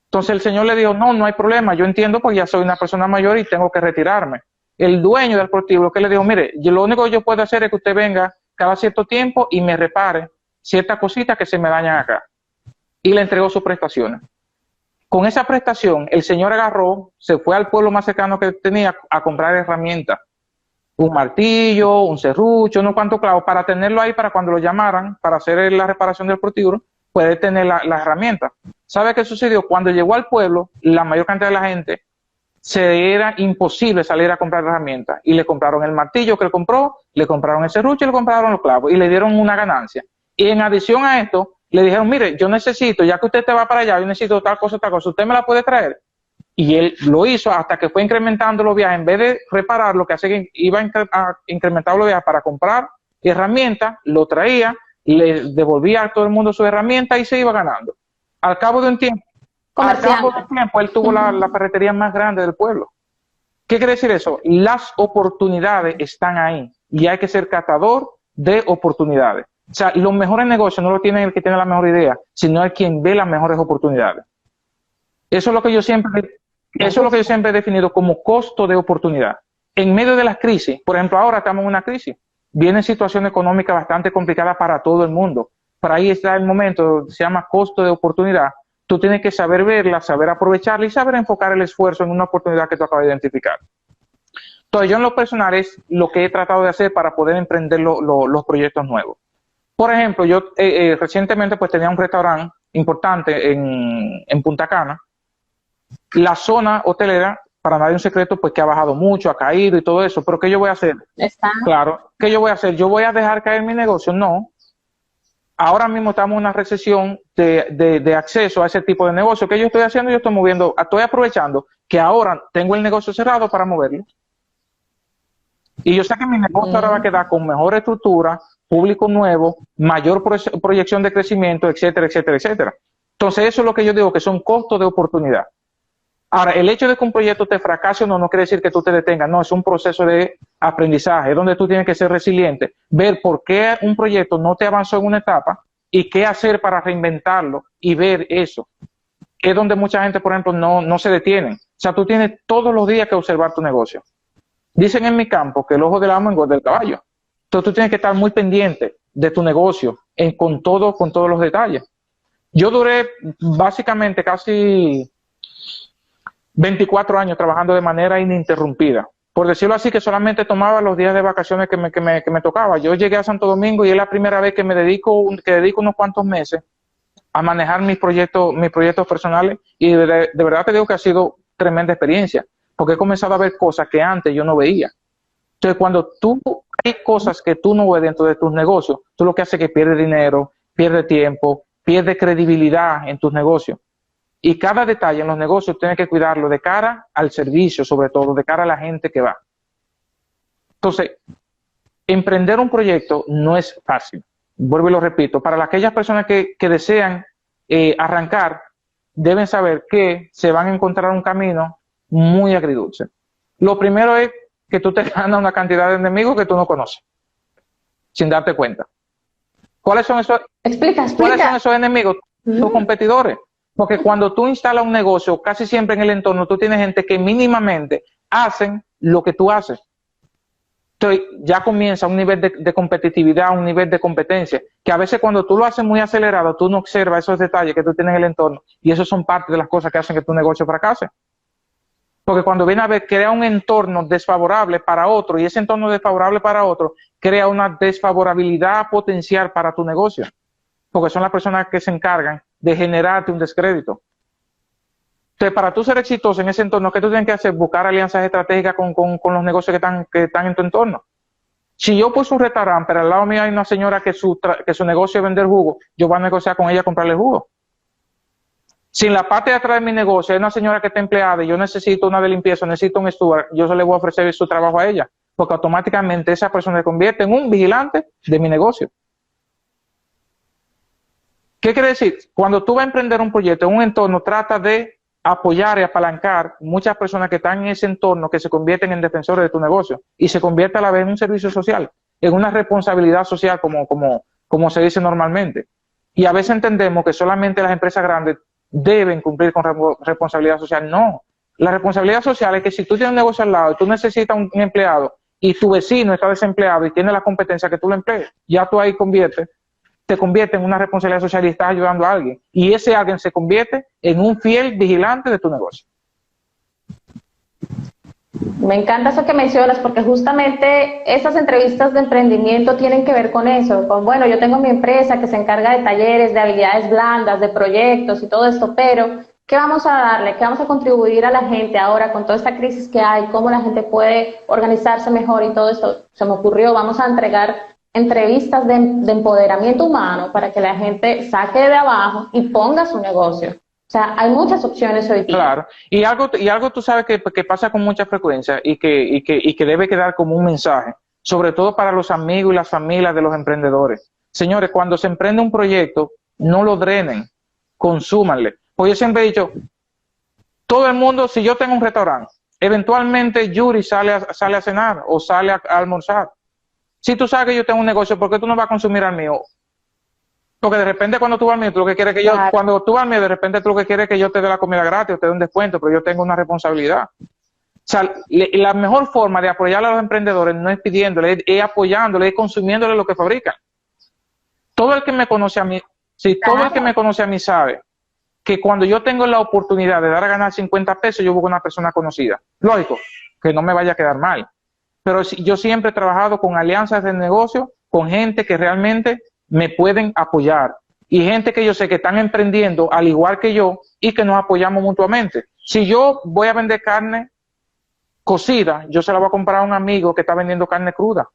[SPEAKER 3] Entonces el señor le dijo, no hay problema, yo entiendo porque ya soy una persona mayor y tengo que retirarme. El dueño del prostíbulo que le dijo, mire, lo único que yo puedo hacer es que usted venga cada cierto tiempo y me repare ciertas cositas que se me dañan acá. Y le entregó sus prestaciones. Con esa prestación, el señor agarró, se fue al pueblo más cercano que tenía a comprar herramientas. Un martillo, un serrucho, unos cuantos clavos, para tenerlo ahí para cuando lo llamaran para hacer la reparación del prostíbulo, puede tener la herramienta. ¿Sabe qué sucedió? Cuando llegó al pueblo, la mayor cantidad de la gente se era imposible salir a comprar herramientas y le compraron el martillo que él compró, le compraron el serrucho y le compraron los clavos y le dieron una ganancia. Y en adición a esto, le dijeron, mire, yo necesito, ya que usted te va para allá, yo necesito tal cosa, ¿usted me la puede traer? Y él lo hizo hasta que fue incrementando los viajes. En vez de reparar, lo que hace que iba a incrementar los viajes para comprar herramientas, lo traía, le devolvía a todo el mundo su herramienta y se iba ganando. Al cabo de un tiempo, él tuvo la ferretería más grande del pueblo. ¿Qué quiere decir eso? Las oportunidades están ahí y hay que ser catador de oportunidades. O sea, los mejores negocios no lo tiene el que tiene la mejor idea, sino el quien ve las mejores oportunidades. Eso es lo que yo siempre he definido como costo de oportunidad. En medio de las crisis, por ejemplo, ahora estamos en una crisis, viene situación económica bastante complicada para todo el mundo. Para ahí está el momento, se llama costo de oportunidad. Tú tienes que saber verla, saber aprovecharla y saber enfocar el esfuerzo en una oportunidad que tú acabas de identificar. Entonces, yo en lo personal es lo que he tratado de hacer para poder emprender los proyectos nuevos. Por ejemplo, yo recientemente pues tenía un restaurante importante en Punta Cana. La zona hotelera, para nadie un secreto, pues que ha bajado mucho, ha caído y todo eso. Pero ¿qué yo voy a hacer? Claro, ¿qué yo voy a hacer? ¿Yo voy a dejar caer mi negocio? No. Ahora mismo estamos en una recesión de acceso a ese tipo de negocio. ¿Qué yo estoy haciendo? Yo estoy moviendo, estoy aprovechando que ahora tengo el negocio cerrado para moverlo. Y yo sé que mi negocio ahora va a quedar con mejor estructura, público nuevo, mayor proyección de crecimiento, etcétera, etcétera, etcétera. Entonces eso es lo que yo digo, que son costos de oportunidad. Ahora, el hecho de que un proyecto te fracase no quiere decir que tú te detengas, no, es un proceso de aprendizaje, donde tú tienes que ser resiliente, ver por qué un proyecto no te avanzó en una etapa y qué hacer para reinventarlo y ver eso. Es donde mucha gente, por ejemplo, no se detienen. O sea, tú tienes todos los días que observar tu negocio. Dicen en mi campo que el ojo del amo engorda el caballo. Entonces tú tienes que estar muy pendiente de tu negocio con todos los detalles. Yo duré básicamente casi 24 años trabajando de manera ininterrumpida. Por decirlo así, que solamente tomaba los días de vacaciones que me tocaba. Yo llegué a Santo Domingo y es la primera vez que dedico unos cuantos meses a manejar mis proyectos personales y de verdad te digo que ha sido tremenda experiencia, porque he comenzado a ver cosas que antes yo no veía. Entonces, cuando hay cosas que tú no ves dentro de tus negocios, tú lo que haces es que pierdes dinero, pierdes tiempo, pierdes credibilidad en tus negocios. Y cada detalle en los negocios tienes que cuidarlo de cara al servicio, sobre todo, de cara a la gente que va. Entonces, emprender un proyecto no es fácil. Vuelvo y lo repito. Para aquellas personas que desean arrancar, deben saber que se van a encontrar un camino muy agridulce. Lo primero es que tú te ganas una cantidad de enemigos que tú no conoces, sin darte cuenta. ¿Cuáles son esos? ¿Cuáles son esos enemigos? Tus competidores. Porque cuando tú instalas un negocio, casi siempre en el entorno tú tienes gente que mínimamente hacen lo que tú haces. Entonces ya comienza un nivel de competitividad, un nivel de competencia, que a veces cuando tú lo haces muy acelerado, tú no observas esos detalles que tú tienes en el entorno, y esos son parte de las cosas que hacen que tu negocio fracase. Porque cuando viene a ver, crea un entorno desfavorable para otro, y ese entorno desfavorable para otro crea una desfavorabilidad potencial para tu negocio. porque son las personas que se encargan de generarte un descrédito. Entonces, para tú ser exitoso en ese entorno, ¿qué tú tienes que hacer? Buscar alianzas estratégicas con los negocios que están en tu entorno. Si yo puse un restaurante, pero al lado mío hay una señora que su negocio es vender jugo, yo voy a negociar con ella comprarle jugo. Si en la parte de atrás de mi negocio hay una señora que está empleada y yo necesito una de limpieza, necesito un steward, yo se le voy a ofrecer su trabajo a ella, porque automáticamente esa persona se convierte en un vigilante de mi negocio. ¿Qué quiere decir? Cuando tú vas a emprender un proyecto en un entorno, trata de apoyar y apalancar muchas personas que están en ese entorno que se convierten en defensores de tu negocio y se convierte a la vez en un servicio social, en una responsabilidad social como se dice normalmente. Y a veces entendemos que solamente las empresas grandes deben cumplir con responsabilidad social. No, la responsabilidad social es que si tú tienes un negocio al lado y tú necesitas un empleado y tu vecino está desempleado y tiene la competencia que tú lo emplees, ya tú ahí te convierte en una responsabilidad social y estás ayudando a alguien. Y ese alguien se convierte en un fiel vigilante de tu negocio.
[SPEAKER 2] Me encanta eso que mencionas, porque justamente esas entrevistas de emprendimiento tienen que ver con eso, con, bueno, yo tengo mi empresa que se encarga de talleres, de habilidades blandas, de proyectos y todo esto, pero ¿qué vamos a darle? ¿Qué vamos a contribuir a la gente ahora con toda esta crisis que hay? ¿Cómo la gente puede organizarse mejor y todo esto? Se me ocurrió, vamos a entregar entrevistas de empoderamiento humano para que la gente saque de abajo y ponga su negocio. O sea, hay muchas opciones hoy día.
[SPEAKER 3] Claro, y algo tú sabes que pasa con mucha frecuencia y que debe quedar como un mensaje, sobre todo para los amigos y las familias de los emprendedores. Señores, cuando se emprende un proyecto, no lo drenen, consúmanle. Pues yo siempre he dicho, todo el mundo, si yo tengo un restaurante, eventualmente Yuri sale a cenar o sale a almorzar. Si tú sabes que yo tengo un negocio, ¿por qué tú no vas a consumir al mío? Porque de repente cuando tú vas al mío, tú lo que quieres que
[SPEAKER 2] Claro.
[SPEAKER 3] cuando tú vas al mío, de repente tú lo que quieres es que yo te dé la comida gratis o te dé un descuento, pero yo tengo una responsabilidad. O sea, la mejor forma de apoyar a los emprendedores no es pidiéndole, es apoyándole, es consumiéndole lo que fabrican. Todo el que me conoce a mí, todo el que me conoce a mí sabe que cuando yo tengo la oportunidad de dar a ganar 50 pesos, yo busco una persona conocida. Lógico, que no me vaya a quedar mal. Pero yo siempre he trabajado con alianzas de negocio, con gente que realmente me pueden apoyar y gente que yo sé que están emprendiendo al igual que yo y que nos apoyamos mutuamente. Si yo voy a vender carne cocida, yo se la voy a comprar a un amigo que está vendiendo carne cruda.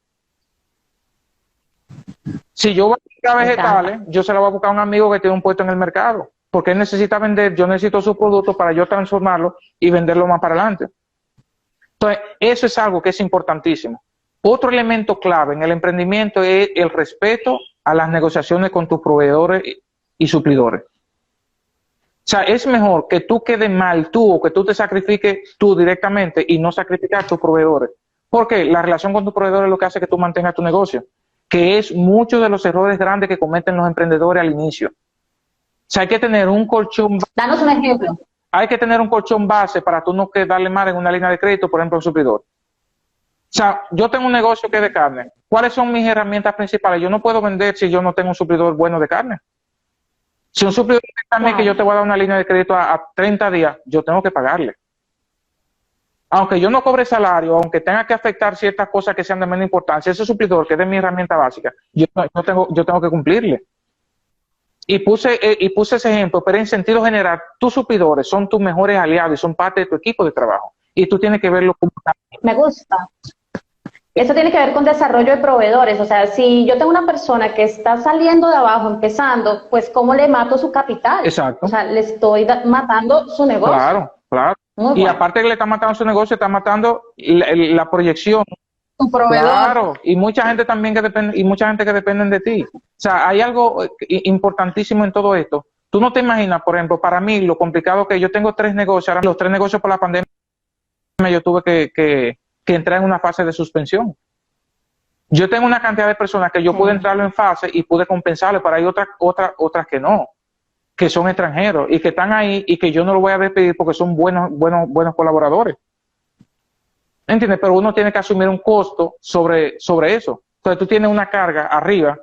[SPEAKER 3] Si yo voy a buscar vegetales, yo se la voy a buscar a un amigo que tiene un puesto en el mercado, porque él necesita vender, yo necesito sus productos para yo transformarlo y venderlo más para adelante. Entonces, eso es algo que es importantísimo. Otro elemento clave en el emprendimiento es el respeto a las negociaciones con tus proveedores y suplidores. O sea, es mejor que tú quedes mal tú o que tú te sacrifiques tú directamente y no sacrificar a tus proveedores. Porque la relación con tus proveedores es lo que hace que tú mantengas tu negocio, que es muchos de los errores grandes que cometen los emprendedores al inicio. O sea, hay que tener un colchón.
[SPEAKER 2] Danos un ejemplo.
[SPEAKER 3] Hay que tener un colchón base para tú no darle mal en una línea de crédito, por ejemplo, a un suplidor. O sea, yo tengo un negocio que es de carne. ¿Cuáles son mis herramientas principales? Yo no puedo vender si yo no tengo un suplidor bueno de carne. Si un suplidor de carne que yo te voy a dar una línea de crédito a 30 días, yo tengo que pagarle. Aunque yo no cobre salario, aunque tenga que afectar ciertas cosas que sean de menor importancia, ese suplidor que es de mi herramienta básica, yo tengo que cumplirle. Y puse ese ejemplo, pero en sentido general, tus suplidores son tus mejores aliados y son parte de tu equipo de trabajo. Y tú tienes que verlo como...
[SPEAKER 2] Me gusta. Eso tiene que ver con desarrollo de proveedores. O sea, si yo tengo una persona que está saliendo de abajo, empezando, pues ¿cómo le mato su capital?
[SPEAKER 3] Exacto.
[SPEAKER 2] O sea, le estoy matando su negocio.
[SPEAKER 3] Claro, claro. Y aparte que le está matando su negocio, está matando la proyección.
[SPEAKER 2] Tu proveedor.
[SPEAKER 3] Claro, y mucha gente también que dependen de ti. O sea, hay algo importantísimo en todo esto. Tú no te imaginas, por ejemplo, para mí lo complicado que yo tengo 3 negocios, ahora los 3 negocios por la pandemia, yo tuve que entrar en una fase de suspensión. Yo tengo una cantidad de personas que yo pude entrarlo en fase y pude compensarlo, pero hay otras que no, que son extranjeros y que están ahí y que yo no lo voy a despedir porque son buenos colaboradores. ¿Entiendes? Pero uno tiene que asumir un costo sobre eso. Entonces tú tienes una carga arriba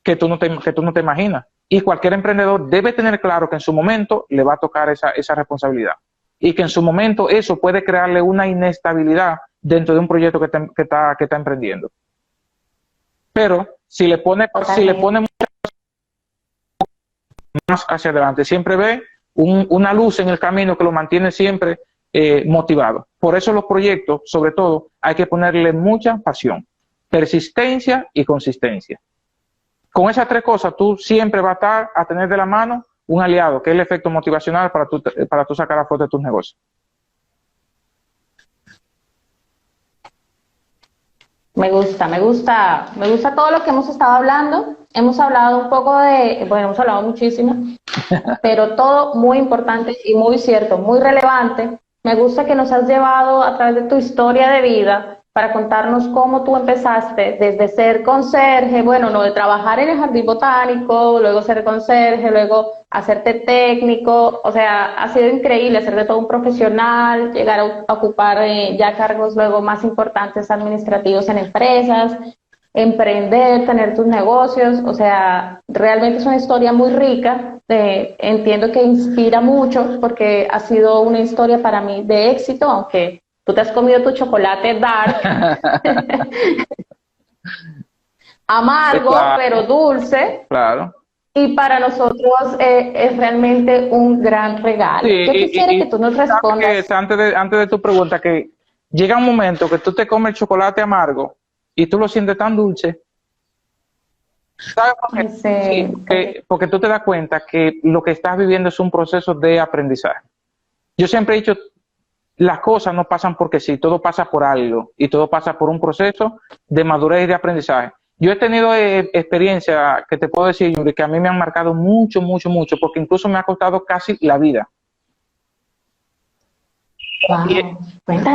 [SPEAKER 3] que tú no te imaginas. Y cualquier emprendedor debe tener claro que en su momento le va a tocar esa responsabilidad. Y que en su momento eso puede crearle una inestabilidad dentro de un proyecto que está emprendiendo. Pero si le pone más hacia adelante, siempre ve una luz en el camino que lo mantiene siempre motivado. Por eso los proyectos, sobre todo, hay que ponerle mucha pasión, persistencia y consistencia. Con esas tres cosas, tú siempre vas a tener de la mano un aliado, que es el efecto motivacional para tú sacar a flote tus negocios.
[SPEAKER 2] Me gusta todo lo que hemos estado hablando. Hemos hablado un poco hemos hablado muchísimo, pero todo muy importante y muy cierto, muy relevante. Me gusta que nos has llevado a través de tu historia de vida para contarnos cómo tú empezaste desde ser conserje, de trabajar en el jardín botánico, luego ser conserje, luego hacerte técnico. O sea, ha sido increíble ser de todo un profesional, llegar a ocupar ya cargos luego más importantes administrativos en empresas, emprender, tener tus negocios. O sea, realmente es una historia muy rica. Entiendo que inspira mucho porque ha sido una historia para mí de éxito, aunque tú te has comido tu chocolate dark, amargo,
[SPEAKER 3] claro,
[SPEAKER 2] pero dulce.
[SPEAKER 3] Claro.
[SPEAKER 2] Y para nosotros es realmente un gran regalo.
[SPEAKER 3] Sí,
[SPEAKER 2] yo quisiera que tú nos respondas.
[SPEAKER 3] Antes de tu pregunta, que llega un momento que tú te comes el chocolate amargo y tú lo sientes tan dulce. ¿Sabes por qué? Sí, porque tú te das cuenta que lo que estás viviendo es un proceso de aprendizaje. Yo siempre he dicho, las cosas no pasan porque sí, todo pasa por algo y todo pasa por un proceso de madurez y de aprendizaje. Yo he tenido experiencias que te puedo decir, Yuri, que a mí me han marcado mucho, porque incluso me ha costado casi la vida.
[SPEAKER 2] Wow.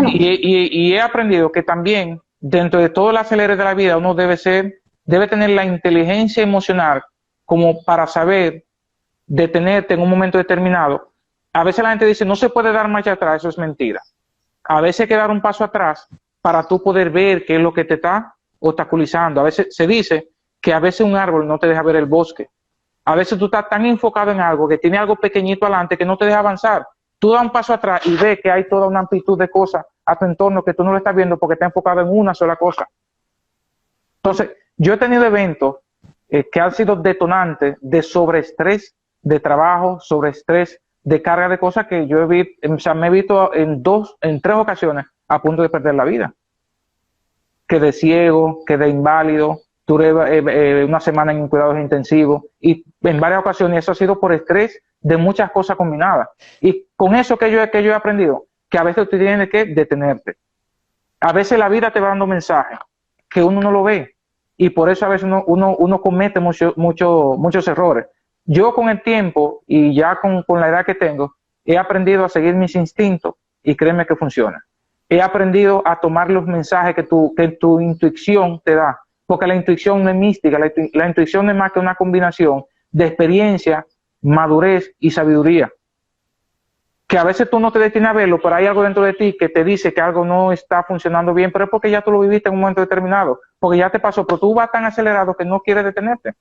[SPEAKER 3] Y he aprendido que también dentro de todo el acelere de la vida uno debe tener la inteligencia emocional como para saber detenerte en un momento determinado. A veces la gente dice, no se puede dar marcha atrás, eso es mentira. A veces hay que dar un paso atrás para tú poder ver qué es lo que te está obstaculizando. A veces se dice que a veces un árbol no te deja ver el bosque. A veces tú estás tan enfocado en algo que tiene algo pequeñito adelante que no te deja avanzar. Tú das un paso atrás y ves que hay toda una amplitud de cosas a tu entorno que tú no lo estás viendo porque estás enfocado en una sola cosa. Entonces, yo he tenido eventos que han sido detonantes de sobreestrés de trabajo, sobreestrés de carga de cosas que yo me he visto en 3 ocasiones a punto de perder la vida. Quedé ciego, quedé inválido, duré una semana en cuidados intensivos y en varias ocasiones eso ha sido por estrés de muchas cosas combinadas. Y con eso que yo he aprendido, que a veces tú tienes que detenerte. A veces la vida te va dando mensajes que uno no lo ve y por eso a veces uno comete muchos errores. Yo con el tiempo y ya con la edad que tengo, he aprendido a seguir mis instintos y créeme que funciona. He aprendido a tomar los mensajes que tu intuición te da, porque la intuición no es mística, la intuición es más que una combinación de experiencia, madurez y sabiduría. Que a veces tú no te detienes a verlo, pero hay algo dentro de ti que te dice que algo no está funcionando bien, pero es porque ya tú lo viviste en un momento determinado, porque ya te pasó, pero tú vas tan acelerado que no quieres detenerte.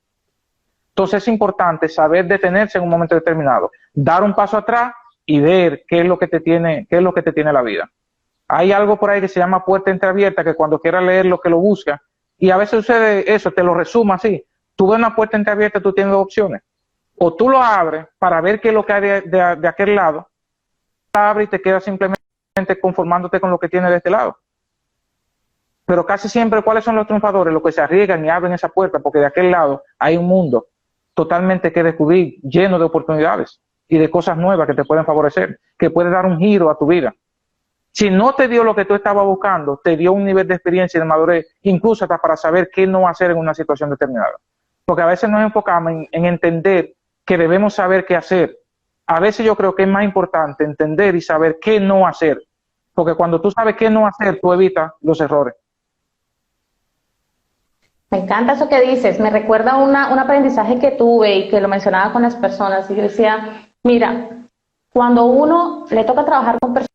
[SPEAKER 3] Entonces es importante saber detenerse en un momento determinado, dar un paso atrás y ver qué es lo que te tiene la vida. Hay algo por ahí que se llama puerta entreabierta, que cuando quieras leer lo que lo busca, y a veces sucede eso, te lo resumo así. Tú ves una puerta entreabierta, tú tienes 2 opciones. O tú lo abres para ver qué es lo que hay de aquel lado, abres y te quedas simplemente conformándote con lo que tiene de este lado. Pero casi siempre, ¿cuáles son los triunfadores? Los que se arriesgan y abren esa puerta, porque de aquel lado hay un mundo totalmente que descubrir, lleno de oportunidades y de cosas nuevas que te pueden favorecer, que puede dar un giro a tu vida. Si no te dio lo que tú estabas buscando, te dio un nivel de experiencia y de madurez, incluso hasta para saber qué no hacer en una situación determinada. Porque a veces nos enfocamos en entender que debemos saber qué hacer. A veces yo creo que es más importante entender y saber qué no hacer. Porque cuando tú sabes qué no hacer, tú evitas los errores.
[SPEAKER 2] Me encanta eso que dices. Me recuerda un aprendizaje que tuve y que lo mencionaba con las personas. Y yo decía, mira, cuando uno le toca trabajar con personas,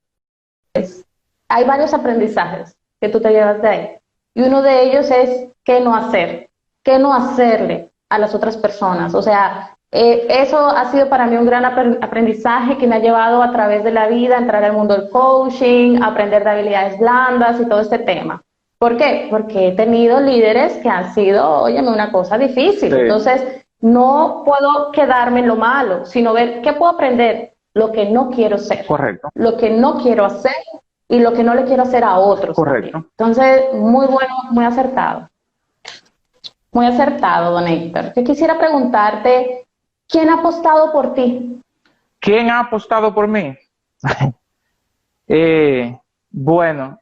[SPEAKER 2] hay varios aprendizajes que tú te llevas de ahí. Y uno de ellos es qué no hacer, qué no hacerle a las otras personas. O sea, eso ha sido para mí un gran aprendizaje que me ha llevado a través de la vida a entrar al mundo del coaching, a aprender de habilidades blandas y todo este tema. ¿Por qué? Porque he tenido líderes que han sido, óyeme, una cosa difícil. Sí. Entonces, no puedo quedarme en lo malo, sino ver qué puedo aprender, lo que no quiero ser,
[SPEAKER 3] Correcto.
[SPEAKER 2] lo que no quiero hacer y lo que no le quiero hacer a otros.
[SPEAKER 3] Correcto.
[SPEAKER 2] También. Entonces, muy bueno, muy acertado. Muy acertado, don Héctor. Yo quisiera preguntarte, ¿quién ha apostado por ti?
[SPEAKER 3] ¿Quién ha apostado por mí? Bueno,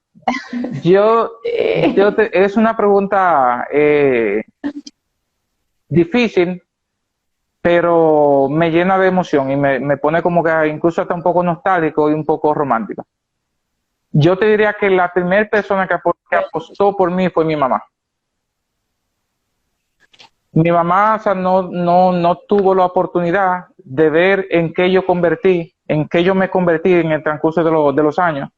[SPEAKER 3] es una pregunta difícil, pero me llena de emoción y me pone como que incluso hasta un poco nostálgico y un poco romántico. Yo te diría que la primera persona que apostó por mí fue mi mamá. Mi mamá, o sea, no tuvo la oportunidad de ver en qué yo me convertí en el transcurso de los años.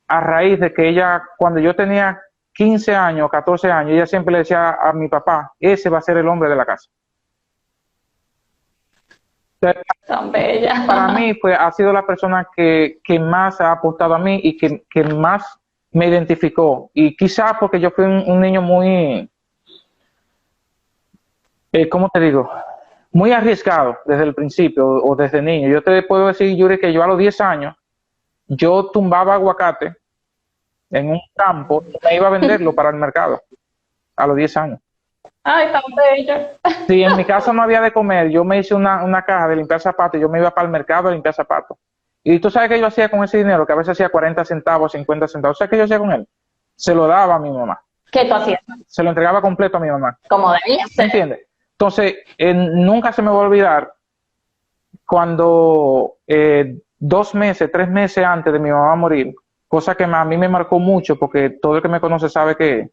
[SPEAKER 3] A raíz de que ella, cuando yo tenía 15 años, 14 años, ella siempre le decía a mi papá, ese va a ser el hombre de la casa.
[SPEAKER 2] Tan bella.
[SPEAKER 3] Para mí ha sido la persona que más ha apostado a mí y que más me identificó. Y quizás porque yo fui un niño muy, ¿cómo te digo? Muy arriesgado desde el principio o desde niño. Yo te puedo decir, Yuri, que yo a los 10 años, yo tumbaba aguacate en un campo y me iba a venderlo para el mercado a los 10 años.
[SPEAKER 2] Ay, tan bello.
[SPEAKER 3] Si en mi casa no había de comer, yo me hice una caja de limpiar zapatos y yo me iba para el mercado a limpiar zapatos. Y tú sabes qué yo hacía con ese dinero, que a veces hacía 40 centavos, 50 centavos. ¿Sabes qué yo hacía con él? Se lo daba a mi mamá.
[SPEAKER 2] ¿Qué tú hacías?
[SPEAKER 3] Se lo entregaba completo a mi mamá.
[SPEAKER 2] Como debía ser.
[SPEAKER 3] ¿Entiendes? Entonces, nunca se me va a olvidar cuando 2 meses, 3 meses antes de mi mamá morir, cosa que a mí me marcó mucho, porque todo el que me conoce sabe que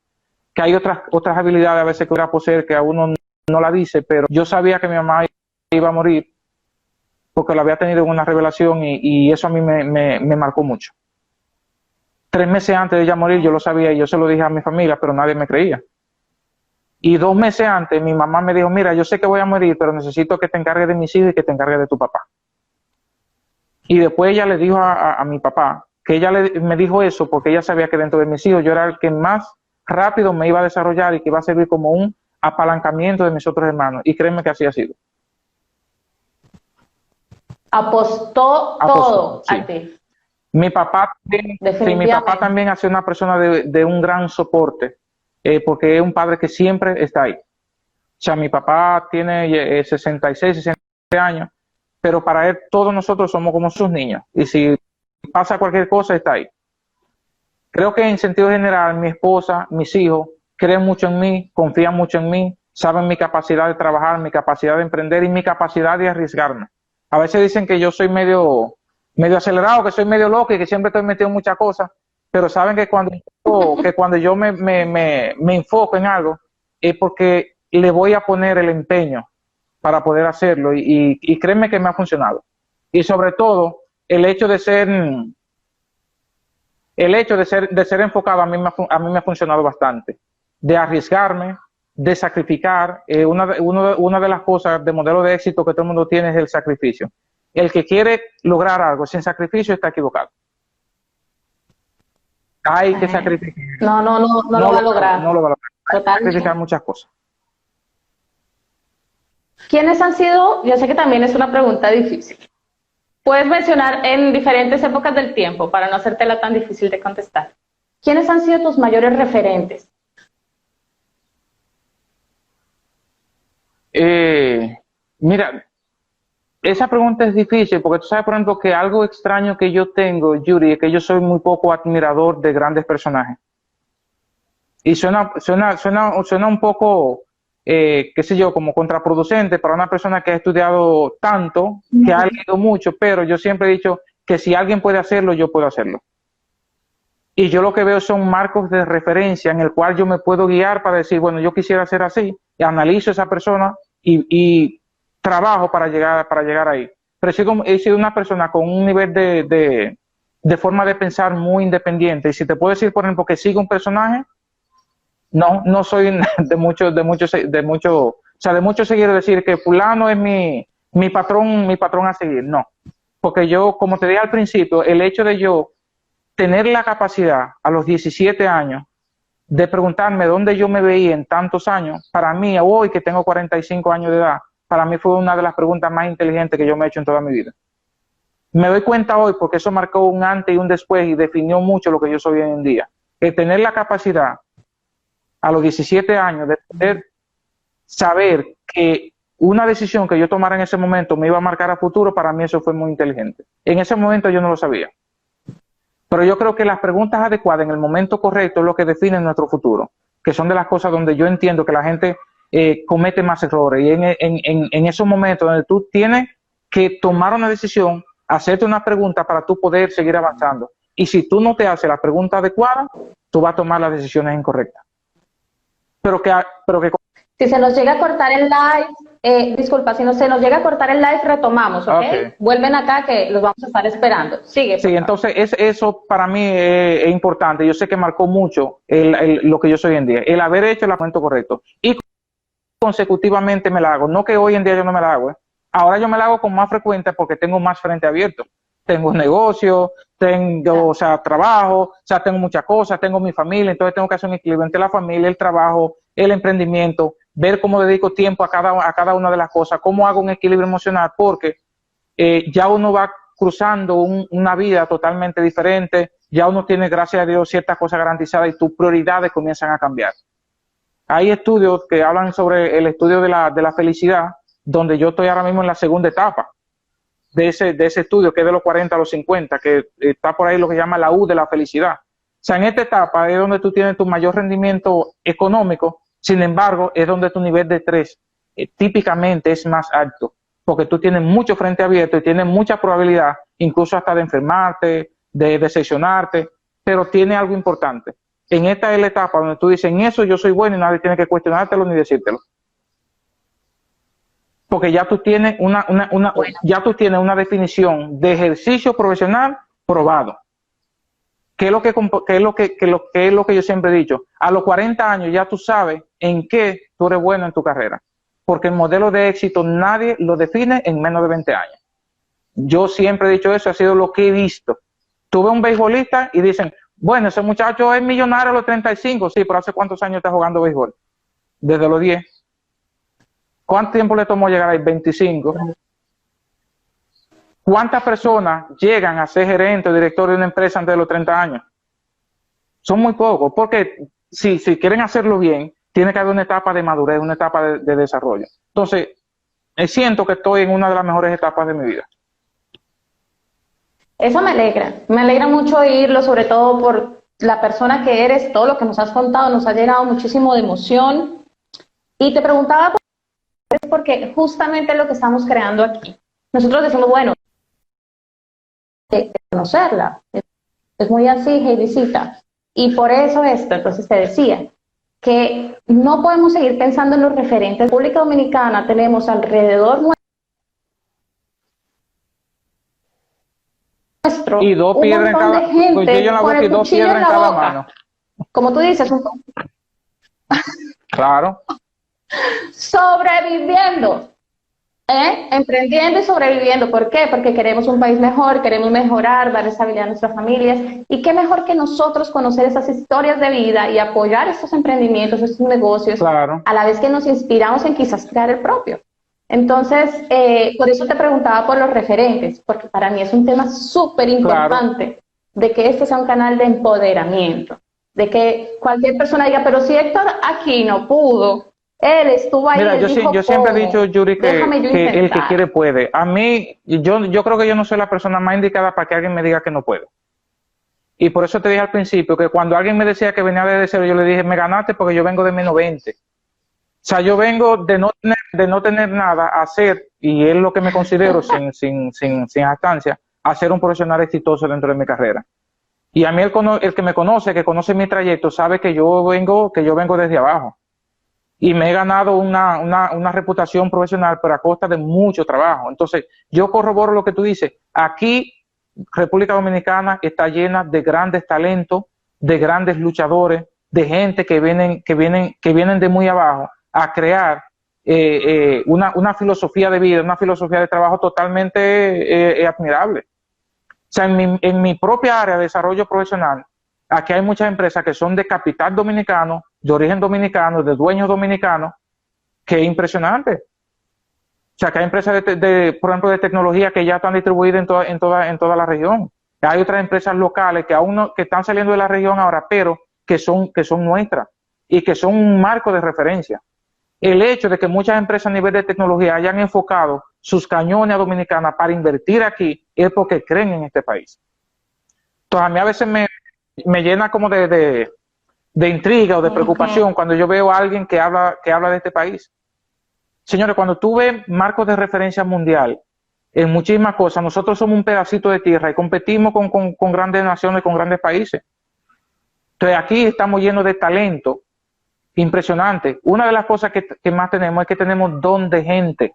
[SPEAKER 3] hay otras habilidades a veces que uno posee que a uno no la dice, pero yo sabía que mi mamá iba a morir porque lo había tenido en una revelación y eso a mí me marcó mucho. 3 meses antes de ella morir yo lo sabía y yo se lo dije a mi familia, pero nadie me creía. Y 2 meses antes mi mamá me dijo, mira, yo sé que voy a morir, pero necesito que te encargues de mis hijos y que te encargues de tu papá. Y después ella le dijo a mi papá que ella me dijo eso porque ella sabía que dentro de mis hijos yo era el que más rápido me iba a desarrollar y que iba a servir como un apalancamiento de mis otros hermanos. Y créeme que así ha sido.
[SPEAKER 2] Apostó todo
[SPEAKER 3] sí.
[SPEAKER 2] a ti.
[SPEAKER 3] Mi papá también ha sido una persona de un gran soporte, porque es un padre que siempre está ahí. O sea, mi papá tiene 66, 67 años, pero para él todos nosotros somos como sus niños. Y si pasa cualquier cosa, está ahí. Creo que en sentido general, mi esposa, mis hijos, creen mucho en mí, confían mucho en mí, saben mi capacidad de trabajar, mi capacidad de emprender y mi capacidad de arriesgarme. A veces dicen que yo soy medio acelerado, que soy medio loco y que siempre estoy metido en muchas cosas, pero saben que cuando yo me enfoco en algo es porque le voy a poner el empeño para poder hacerlo y créeme que me ha funcionado. Y sobre todo, el hecho de ser enfocado a mí me ha funcionado bastante. De arriesgarme, de sacrificar. Una de las cosas de modelo de éxito que todo el mundo tiene es el sacrificio. El que quiere lograr algo sin sacrificio está equivocado. Hay que sacrificar.
[SPEAKER 2] No lo va a lograr.
[SPEAKER 3] No lo va a lograr. Hay que
[SPEAKER 2] Totalmente.
[SPEAKER 3] sacrificar muchas cosas.
[SPEAKER 2] ¿Quiénes han sido? Yo sé que también es una pregunta difícil. Puedes mencionar en diferentes épocas del tiempo para no hacértela tan difícil de contestar. ¿Quiénes han sido tus mayores referentes?
[SPEAKER 3] Mira, esa pregunta es difícil porque tú sabes, por ejemplo, que algo extraño que yo tengo, Yuri, es que yo soy muy poco admirador de grandes personajes. Y suena un poco, qué sé yo, como contraproducente para una persona que ha estudiado tanto, que ha leído mucho, pero yo siempre he dicho que si alguien puede hacerlo, yo puedo hacerlo. Y yo lo que veo son marcos de referencia en el cual yo me puedo guiar para decir, bueno, yo quisiera ser así, y analizo a esa persona y trabajo para llegar ahí. Pero he sido una persona con un nivel de forma de pensar muy independiente. Y si te puedo decir, por ejemplo, que sigo un personaje, no soy de mucho seguir decir que fulano es mi patrón a seguir. No. Porque yo, como te dije al principio, el hecho de yo tener la capacidad a los 17 años de preguntarme dónde yo me veía en tantos años, para mí, hoy que tengo 45 años de edad, para mí fue una de las preguntas más inteligentes que yo me he hecho en toda mi vida. Me doy cuenta hoy porque eso marcó un antes y un después y definió mucho lo que yo soy hoy en día. El tener la capacidad a los 17 años de poder saber que una decisión que yo tomara en ese momento me iba a marcar a futuro, para mí eso fue muy inteligente. En ese momento yo no lo sabía. Pero yo creo que las preguntas adecuadas en el momento correcto es lo que define nuestro futuro, que son de las cosas donde yo entiendo que la gente comete más errores. Y en esos momentos donde tú tienes que tomar una decisión, hacerte una pregunta para tú poder seguir avanzando. Y si tú no te haces la pregunta adecuada, tú vas a tomar las decisiones incorrectas.
[SPEAKER 2] Si se nos llega a cortar el live, disculpa, si no se nos llega a cortar el live, retomamos, ¿ok? Okay. Vuelven acá que los vamos a estar esperando. Sigue.
[SPEAKER 3] Sí, entonces eso para mí es importante. Yo sé que marcó mucho lo que yo soy hoy en día. El haber hecho el momento correcto. Y consecutivamente me la hago. No que hoy en día yo no me la hago. Ahora yo me la hago con más frecuencia porque tengo más frente abierto. Tengo negocio, tengo trabajo, tengo muchas cosas, tengo mi familia, entonces tengo que hacer un equilibrio entre la familia, el trabajo, el emprendimiento, ver cómo dedico tiempo a cada una de las cosas, cómo hago un equilibrio emocional, porque ya uno va cruzando una vida totalmente diferente, ya uno tiene, gracias a Dios, ciertas cosas garantizadas y tus prioridades comienzan a cambiar. Hay estudios que hablan sobre el estudio de la felicidad, donde yo estoy ahora mismo en la segunda etapa de ese estudio, que es de los 40 a los 50, que está por ahí lo que se llama la U de la felicidad. O sea, en esta etapa es donde tú tienes tu mayor rendimiento económico, sin embargo, es donde tu nivel de estrés típicamente es más alto, porque tú tienes mucho frente abierto y tienes mucha probabilidad, incluso hasta de enfermarte, de decepcionarte, pero tiene algo importante. En esta es la etapa donde tú dices, en eso yo soy bueno y nadie tiene que cuestionártelo ni decírtelo. Porque ya tú tienes ya tú tienes una definición de ejercicio profesional probado. ¿Qué es lo que yo siempre he dicho? A los 40 años ya tú sabes en qué tú eres bueno en tu carrera. Porque el modelo de éxito nadie lo define en menos de 20 años. Yo siempre he dicho eso, ha sido lo que he visto. Tú ves un beisbolista y dicen, bueno, ese muchacho es millonario a los 35. Sí, pero ¿hace cuántos años está jugando béisbol? Desde los 10. ¿Cuánto tiempo le tomó llegar ahí? 25. ¿Cuántas personas llegan a ser gerente o director de una empresa antes de los 30 años? Son muy pocos, porque si quieren hacerlo bien, tiene que haber una etapa de madurez, una etapa de desarrollo. Entonces, siento que estoy en una de las mejores etapas de mi vida.
[SPEAKER 2] Eso me alegra mucho oírlo, sobre todo por la persona que eres, todo lo que nos has contado, nos ha llenado muchísimo de emoción. Y te preguntaba porque justamente lo que estamos creando aquí. Nosotros decimos, bueno, conocerla, es muy así, Heidicita, y por eso entonces te decía, que no podemos seguir pensando en los referentes. En República Dominicana tenemos alrededor nuestro
[SPEAKER 3] y dos piedras en cada
[SPEAKER 2] mano, y dos piedras en cada mano. Como tú dices,
[SPEAKER 3] claro.
[SPEAKER 2] Sobreviviendo, emprendiendo y sobreviviendo. ¿Por qué? Porque queremos un país mejor, queremos mejorar, dar estabilidad a nuestras familias, y qué mejor que nosotros conocer esas historias de vida y apoyar estos emprendimientos, estos negocios, claro, a la vez que nos inspiramos en quizás crear el propio. Entonces, por eso te preguntaba por los referentes, porque para mí es un tema súper importante, claro, de que este sea un canal de empoderamiento, de que cualquier persona diga, pero si Héctor aquí no pudo, él estuvo ahí.
[SPEAKER 3] Mira, yo siempre he dicho, Yuri, que el que quiere puede. A mí, yo creo que yo no soy la persona más indicada para que alguien me diga que no puedo. Y por eso te dije al principio que cuando alguien me decía que venía desde cero, yo le dije, me ganaste porque yo vengo de menos 20. O sea, yo vengo de no tener nada a hacer, y es lo que me considero sin jactancia, a ser un profesional exitoso dentro de mi carrera. Y a mí el que me conoce, que conoce mi trayecto, sabe que yo vengo desde abajo. Y me he ganado una reputación profesional, pero a costa de mucho trabajo. Entonces, yo corroboro lo que tú dices. Aquí, República Dominicana está llena de grandes talentos, de grandes luchadores, de gente que vienen de muy abajo a crear una filosofía de vida, una filosofía de trabajo totalmente admirable. O sea, en mi propia área de desarrollo profesional, Aquí hay muchas empresas que son de capital dominicano, de origen dominicano, de dueños dominicanos, que es impresionante. O sea, que hay empresas, por ejemplo, de tecnología que ya están distribuidas en toda la región. Hay otras empresas locales que aún no, que están saliendo de la región ahora, pero que son nuestras y que son un marco de referencia. El hecho de que muchas empresas a nivel de tecnología hayan enfocado sus cañones a Dominicana para invertir aquí es porque creen en este país. Entonces, a mí a veces me llena como de intriga o de preocupación cuando yo veo a alguien que habla de este país. Señores, cuando tú ves marcos de referencia mundial en muchísimas cosas, nosotros somos un pedacito de tierra y competimos con grandes naciones, con grandes países. Entonces, aquí estamos llenos de talento impresionante. Una de las cosas que más tenemos es que tenemos don de gente.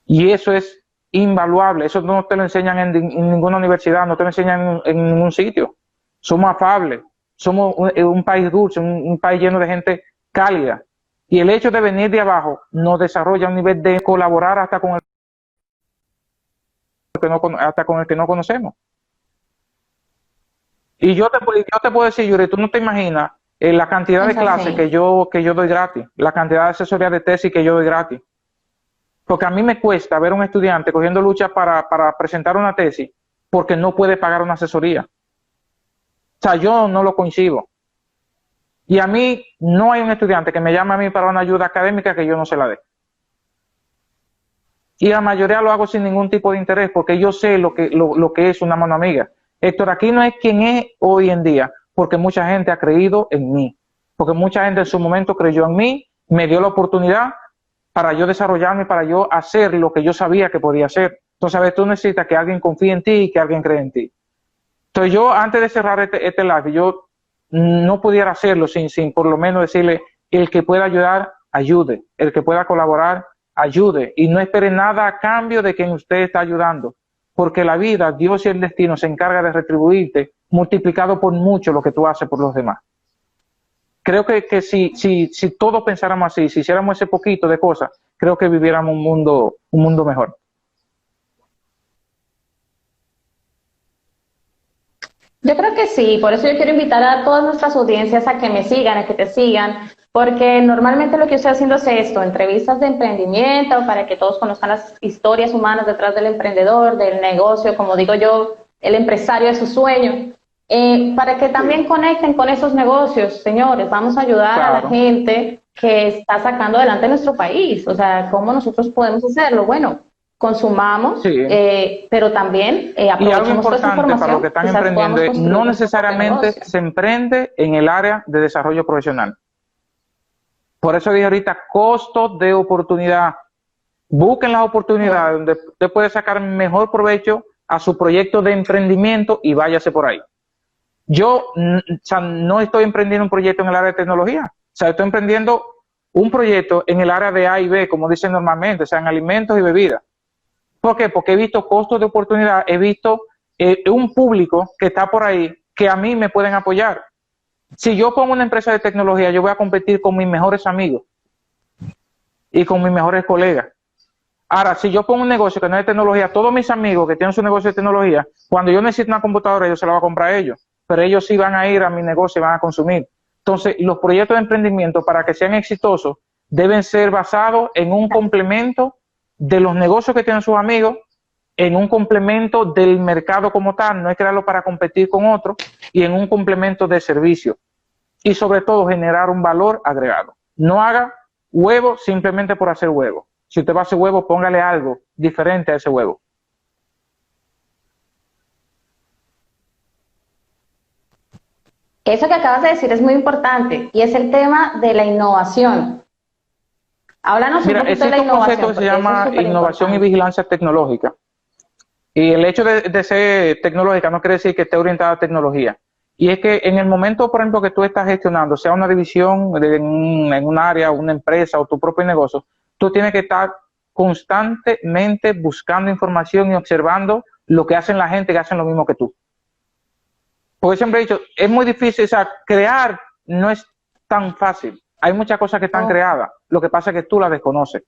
[SPEAKER 3] Y eso es invaluable. Eso no te lo enseñan en ninguna universidad, no te lo enseñan en ningún sitio. Somos afables, somos un país dulce, un país lleno de gente cálida. Y el hecho de venir de abajo nos desarrolla un nivel de colaborar hasta con el que no conocemos. Y yo te puedo decir, Yuri, tú no te imaginas la cantidad de clases que yo doy gratis, la cantidad de asesoría de tesis que yo doy gratis. Porque a mí me cuesta ver a un estudiante cogiendo lucha para presentar una tesis porque no puede pagar una asesoría. O sea, yo no lo coincido. Y a mí no hay un estudiante que me llame a mí para una ayuda académica que yo no se la dé. Y la mayoría lo hago sin ningún tipo de interés porque yo sé lo que es una mano amiga. Héctor Aquino es quien es hoy en día porque mucha gente ha creído en mí. Porque mucha gente en su momento creyó en mí, me dio la oportunidad para yo desarrollarme, para yo hacer lo que yo sabía que podía hacer. Entonces, a veces tú necesitas que alguien confíe en ti y que alguien cree en ti. Entonces, yo antes de cerrar este live, yo no pudiera hacerlo sin por lo menos decirle, el que pueda ayudar, ayude. El que pueda colaborar, ayude. Y no espere nada a cambio de quien usted está ayudando. Porque la vida, Dios y el destino se encarga de retribuirte multiplicado por mucho lo que tú haces por los demás. Creo que si todos pensáramos así, si hiciéramos ese poquito de cosas, creo que viviéramos un mundo mejor.
[SPEAKER 2] Yo creo que sí, por eso yo quiero invitar a todas nuestras audiencias a que me sigan, a que te sigan, porque normalmente lo que yo estoy haciendo es esto, entrevistas de emprendimiento, para que todos conozcan las historias humanas detrás del emprendedor, del negocio, como digo yo, el empresario de su sueño. Para que también conecten con esos negocios, señores, vamos a ayudar a la gente que está sacando adelante nuestro país. O sea, ¿cómo nosotros podemos hacerlo? Bueno, consumamos, pero también aprovechemos toda esa información.
[SPEAKER 3] Para los que están emprendiendo, no necesariamente se emprende en el área de desarrollo profesional. Por eso dije ahorita, costos de oportunidad. Busquen las oportunidades donde usted puede sacar mejor provecho a su proyecto de emprendimiento y váyase por ahí. Yo no estoy emprendiendo un proyecto en el área de tecnología, o sea, estoy emprendiendo un proyecto en el área de A y B, como dicen normalmente, o sea, en alimentos y bebidas. ¿Por qué? Porque he visto costos de oportunidad, he visto un público que está por ahí que a mí me pueden apoyar. Si yo pongo una empresa de tecnología, yo voy a competir con mis mejores amigos y con mis mejores colegas. Ahora, si yo pongo un negocio que no es de tecnología, todos mis amigos que tienen su negocio de tecnología, cuando yo necesito una computadora, yo se la voy a comprar a ellos. Pero ellos sí van a ir a mi negocio y van a consumir. Entonces, los proyectos de emprendimiento, para que sean exitosos, deben ser basados en un complemento de los negocios que tienen sus amigos, en un complemento del mercado como tal, no es crearlo para competir con otros, y en un complemento de servicio. Y sobre todo, generar un valor agregado. No haga huevo simplemente por hacer huevo. Si usted va a hacer huevo, póngale algo diferente a ese huevo.
[SPEAKER 2] Eso que acabas de decir es muy importante y es el tema de la innovación. Háblanos un poquito de la innovación.
[SPEAKER 3] Existe un concepto que se llama innovación y vigilancia tecnológica. Y el hecho de ser tecnológica no quiere decir que esté orientada a tecnología. Y es que en el momento, por ejemplo, que tú estás gestionando, sea una división en un área, una empresa o tu propio negocio, tú tienes que estar constantemente buscando información y observando lo que hacen la gente que hacen lo mismo que tú. Porque siempre he dicho, es muy difícil, o sea, crear no es tan fácil. Hay muchas cosas que están creadas, lo que pasa es que tú las desconoces.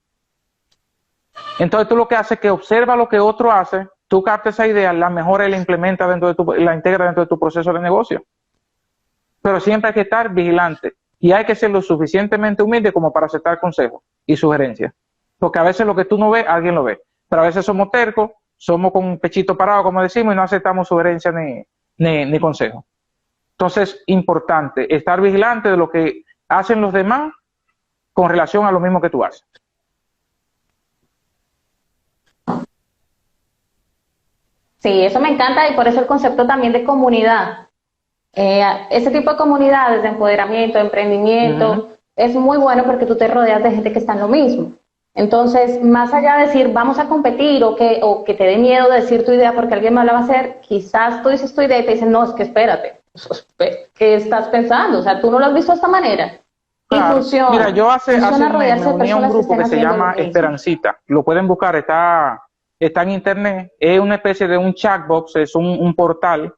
[SPEAKER 3] Entonces tú lo que haces es que observa lo que otro hace, tú captas esa idea, la mejora y la implementa la integra dentro de tu proceso de negocio. Pero siempre hay que estar vigilante y hay que ser lo suficientemente humilde como para aceptar consejos y sugerencias. Porque a veces lo que tú no ves, alguien lo ve. Pero a veces somos tercos, somos con un pechito parado, como decimos, y no aceptamos sugerencias ni consejos. Entonces, importante, estar vigilante de lo que hacen los demás con relación a lo mismo que tú haces.
[SPEAKER 2] Sí, eso me encanta y por eso el concepto también de comunidad. Ese tipo de comunidades de empoderamiento, de emprendimiento, es muy bueno porque tú te rodeas de gente que está en lo mismo. Entonces, más allá de decir vamos a competir o que te dé miedo de decir tu idea porque alguien más la va a hacer, quizás tú dices tu idea y te dicen, no, es que espérate, ¿qué estás pensando? O sea, tú no lo has visto de esta manera.
[SPEAKER 3] Claro.
[SPEAKER 2] Y funciona.
[SPEAKER 3] Mira, yo hace un mes
[SPEAKER 2] rodearse
[SPEAKER 3] me
[SPEAKER 2] de
[SPEAKER 3] uní a un
[SPEAKER 2] personas que
[SPEAKER 3] grupo
[SPEAKER 2] estén
[SPEAKER 3] que se
[SPEAKER 2] haciendo
[SPEAKER 3] llama
[SPEAKER 2] lo mismo.
[SPEAKER 3] Esperancita. Lo pueden buscar, está en internet. Es una especie de un chatbox, es un portal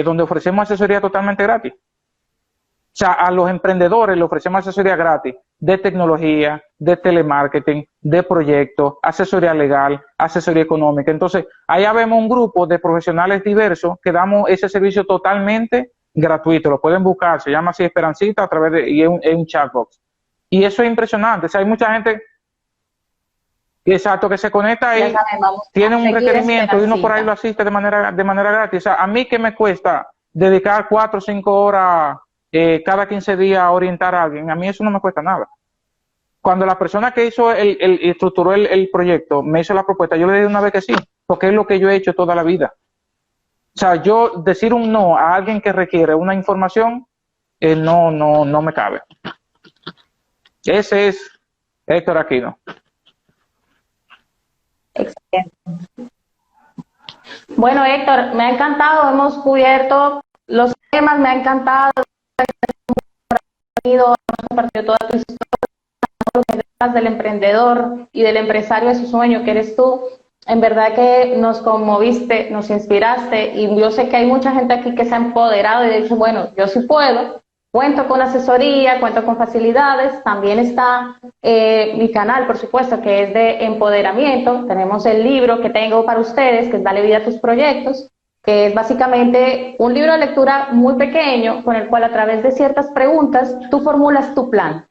[SPEAKER 3] donde ofrecemos asesoría totalmente gratis. O sea, a los emprendedores le ofrecemos asesoría gratis de tecnología, de telemarketing, de proyectos, asesoría legal, asesoría económica. Entonces, allá vemos un grupo de profesionales diversos que damos ese servicio totalmente gratuito. Lo pueden buscar, se llama así Esperancita a través de, y es un chatbox. Y eso es impresionante. O sea, hay mucha gente, exacto, que se conecta ahí, tiene un requerimiento y uno por ahí lo asiste de manera gratis. O sea, a mí que me cuesta dedicar 4 o 5 horas cada 15 días a orientar a alguien, a mí eso no me cuesta nada. Cuando la persona que hizo estructuró el proyecto me hizo la propuesta, yo le dije una vez que sí, porque es lo que yo he hecho toda la vida. O sea, yo decir un no a alguien que requiere una información, no me cabe. Ese es Héctor Aquino.
[SPEAKER 2] Excelente. Bueno, Héctor, me ha encantado, hemos cubierto los temas, me ha encantado, hemos compartido toda tu historia, lo que detrás del emprendedor y del empresario de su sueño que eres tú. En verdad que nos conmoviste, nos inspiraste y yo sé que hay mucha gente aquí que se ha empoderado y dice, bueno, yo sí puedo, cuento con asesoría, cuento con facilidades, también está mi canal, por supuesto, que es de empoderamiento, tenemos el libro que tengo para ustedes, que es Dale Vida a Tus Proyectos, que es básicamente un libro de lectura muy pequeño, con el cual a través de ciertas preguntas tú formulas tu plan.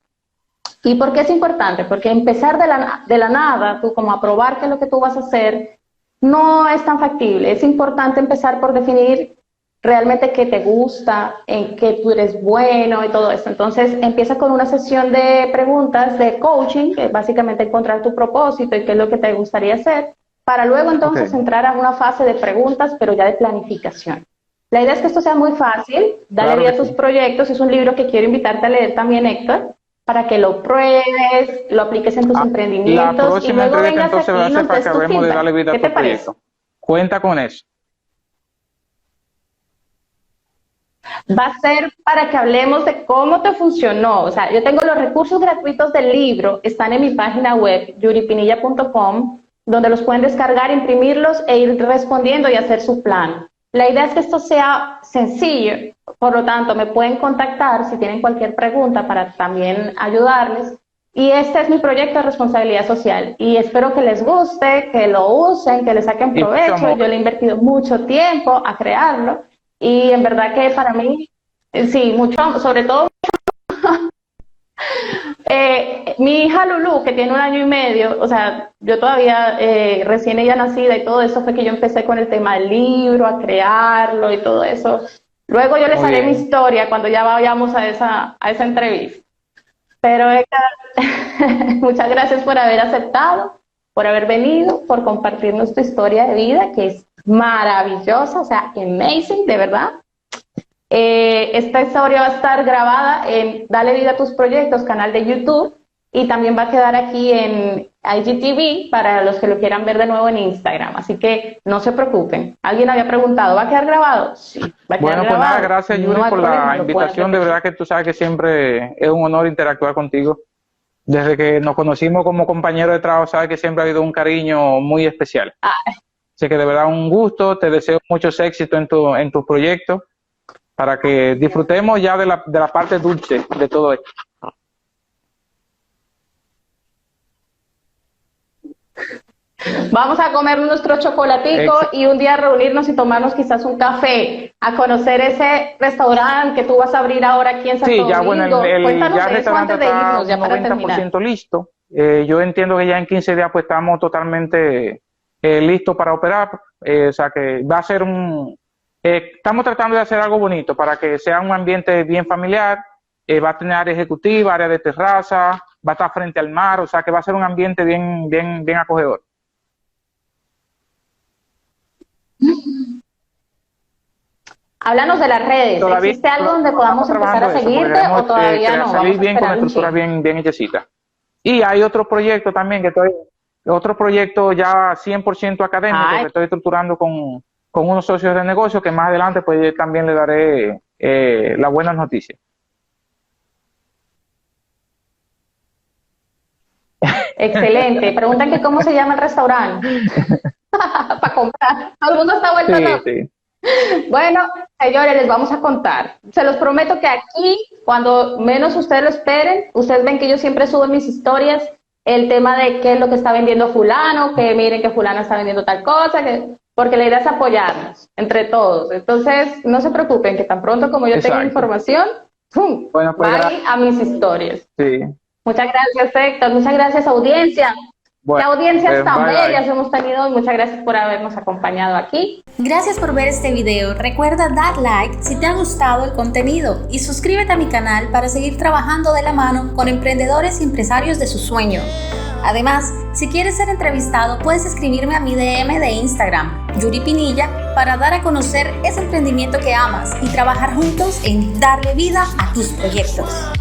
[SPEAKER 2] ¿Y por qué es importante? Porque empezar de la nada, tú como a probar qué es lo que tú vas a hacer, no es tan factible. Es importante empezar por definir realmente qué te gusta, en qué tú eres bueno y todo esto. Entonces empieza con una sesión de preguntas de coaching, que es básicamente encontrar tu propósito y qué es lo que te gustaría hacer, para luego entonces entrar a una fase de preguntas, pero ya de planificación. La idea es que esto sea muy fácil, dale vida a tus proyectos, es un libro que quiero invitarte a leer también, Héctor, para que lo pruebes, lo apliques en tus emprendimientos y luego vengas aquí y nos des tu feedback. ¿Qué te parece?
[SPEAKER 3] Cuenta con eso.
[SPEAKER 2] Va a ser para que hablemos de cómo te funcionó. O sea, yo tengo los recursos gratuitos del libro, están en mi página web, yuripinilla.com, donde los pueden descargar, imprimirlos e ir respondiendo y hacer su plan. La idea es que esto sea sencillo, por lo tanto me pueden contactar si tienen cualquier pregunta para también ayudarles. Y este es mi proyecto de responsabilidad social y espero que les guste, que lo usen, que le saquen provecho. Yo le he invertido mucho tiempo a crearlo y en verdad que para mí, sí, mucho, sobre todo mi hija Lulu, que tiene 1 año y medio, o sea, yo todavía recién ella nacida y todo eso fue que yo empecé con el tema del libro, a crearlo y todo eso. Luego yo les haré mi historia cuando ya vayamos a esa entrevista. Pero muchas gracias por haber aceptado, por haber venido, por compartirnos tu historia de vida, que es maravillosa, o sea, amazing, de verdad. Esta historia va a estar grabada en Dale Vida a Tus Proyectos, canal de YouTube, y también va a quedar aquí en IGTV para los que lo quieran ver de nuevo en Instagram. Así que no se preocupen. Alguien había preguntado, ¿va a quedar grabado? Sí, va a quedar grabado.
[SPEAKER 3] Pues nada, gracias Yuri por la invitación. De verdad que tú sabes que siempre es un honor interactuar contigo. Desde que nos conocimos como compañeros de trabajo, sabes que siempre ha habido un cariño muy especial. Así que de verdad un gusto. Te deseo muchos éxitos en tus proyectos, para que disfrutemos ya de la parte dulce de todo esto.
[SPEAKER 2] Vamos a comer nuestro chocolatico y un día reunirnos y tomarnos quizás un café, a conocer ese restaurante que tú vas a abrir ahora aquí en Santo Domingo.
[SPEAKER 3] Sí, ya bueno,
[SPEAKER 2] Cuéntanos
[SPEAKER 3] ya el
[SPEAKER 2] eso
[SPEAKER 3] restaurante
[SPEAKER 2] antes de
[SPEAKER 3] está
[SPEAKER 2] irnos, ya
[SPEAKER 3] un
[SPEAKER 2] para
[SPEAKER 3] 90%
[SPEAKER 2] terminar.
[SPEAKER 3] listo. Yo entiendo que ya en 15 días pues estamos totalmente listos para operar. O sea que va a ser estamos tratando de hacer algo bonito para que sea un ambiente bien familiar. Va a tener área ejecutiva, área de terraza, va a estar frente al mar, o sea que va a ser un ambiente bien acogedor.
[SPEAKER 2] Háblanos de las redes.
[SPEAKER 3] Todavía
[SPEAKER 2] ¿Existe algo donde podamos empezar a seguirte o todavía no?
[SPEAKER 3] Salir
[SPEAKER 2] Vamos a
[SPEAKER 3] bien con
[SPEAKER 2] esperar
[SPEAKER 3] la
[SPEAKER 2] un
[SPEAKER 3] estructura
[SPEAKER 2] chin.
[SPEAKER 3] bien hechecita. Y hay otro proyecto también otro proyecto ya 100% académico que estoy estructurando con unos socios de negocio que más adelante pues también le daré las buenas noticias.
[SPEAKER 2] Excelente. Preguntan que cómo se llama el restaurante. Para comprar. Todo el mundo está vuelto loco.
[SPEAKER 3] Sí.
[SPEAKER 2] Bueno, señores, les vamos a contar. Se los prometo que aquí, cuando menos ustedes lo esperen, ustedes ven que yo siempre subo en mis historias el tema de qué es lo que está vendiendo fulano, que miren que fulano está vendiendo tal cosa, porque la idea es apoyarnos entre todos. Entonces, no se preocupen, que tan pronto como yo tenga información, ¡pum!
[SPEAKER 3] Bueno, pues,
[SPEAKER 2] va a mis historias.
[SPEAKER 3] Sí.
[SPEAKER 2] Muchas gracias, Héctor. Muchas gracias, audiencia.
[SPEAKER 3] Bueno,
[SPEAKER 2] ¿qué audiencias tan
[SPEAKER 3] bye,
[SPEAKER 2] bellas
[SPEAKER 3] bye.
[SPEAKER 2] hemos tenido? Y muchas gracias por habernos acompañado aquí.
[SPEAKER 1] Gracias por ver este video. Recuerda dar like si te ha gustado el contenido y suscríbete a mi canal para seguir trabajando de la mano con emprendedores y empresarios de su sueño. Además, si quieres ser entrevistado, puedes escribirme a mi DM de Instagram, Yuri Pinilla, para dar a conocer ese emprendimiento que amas y trabajar juntos en darle vida a tus proyectos.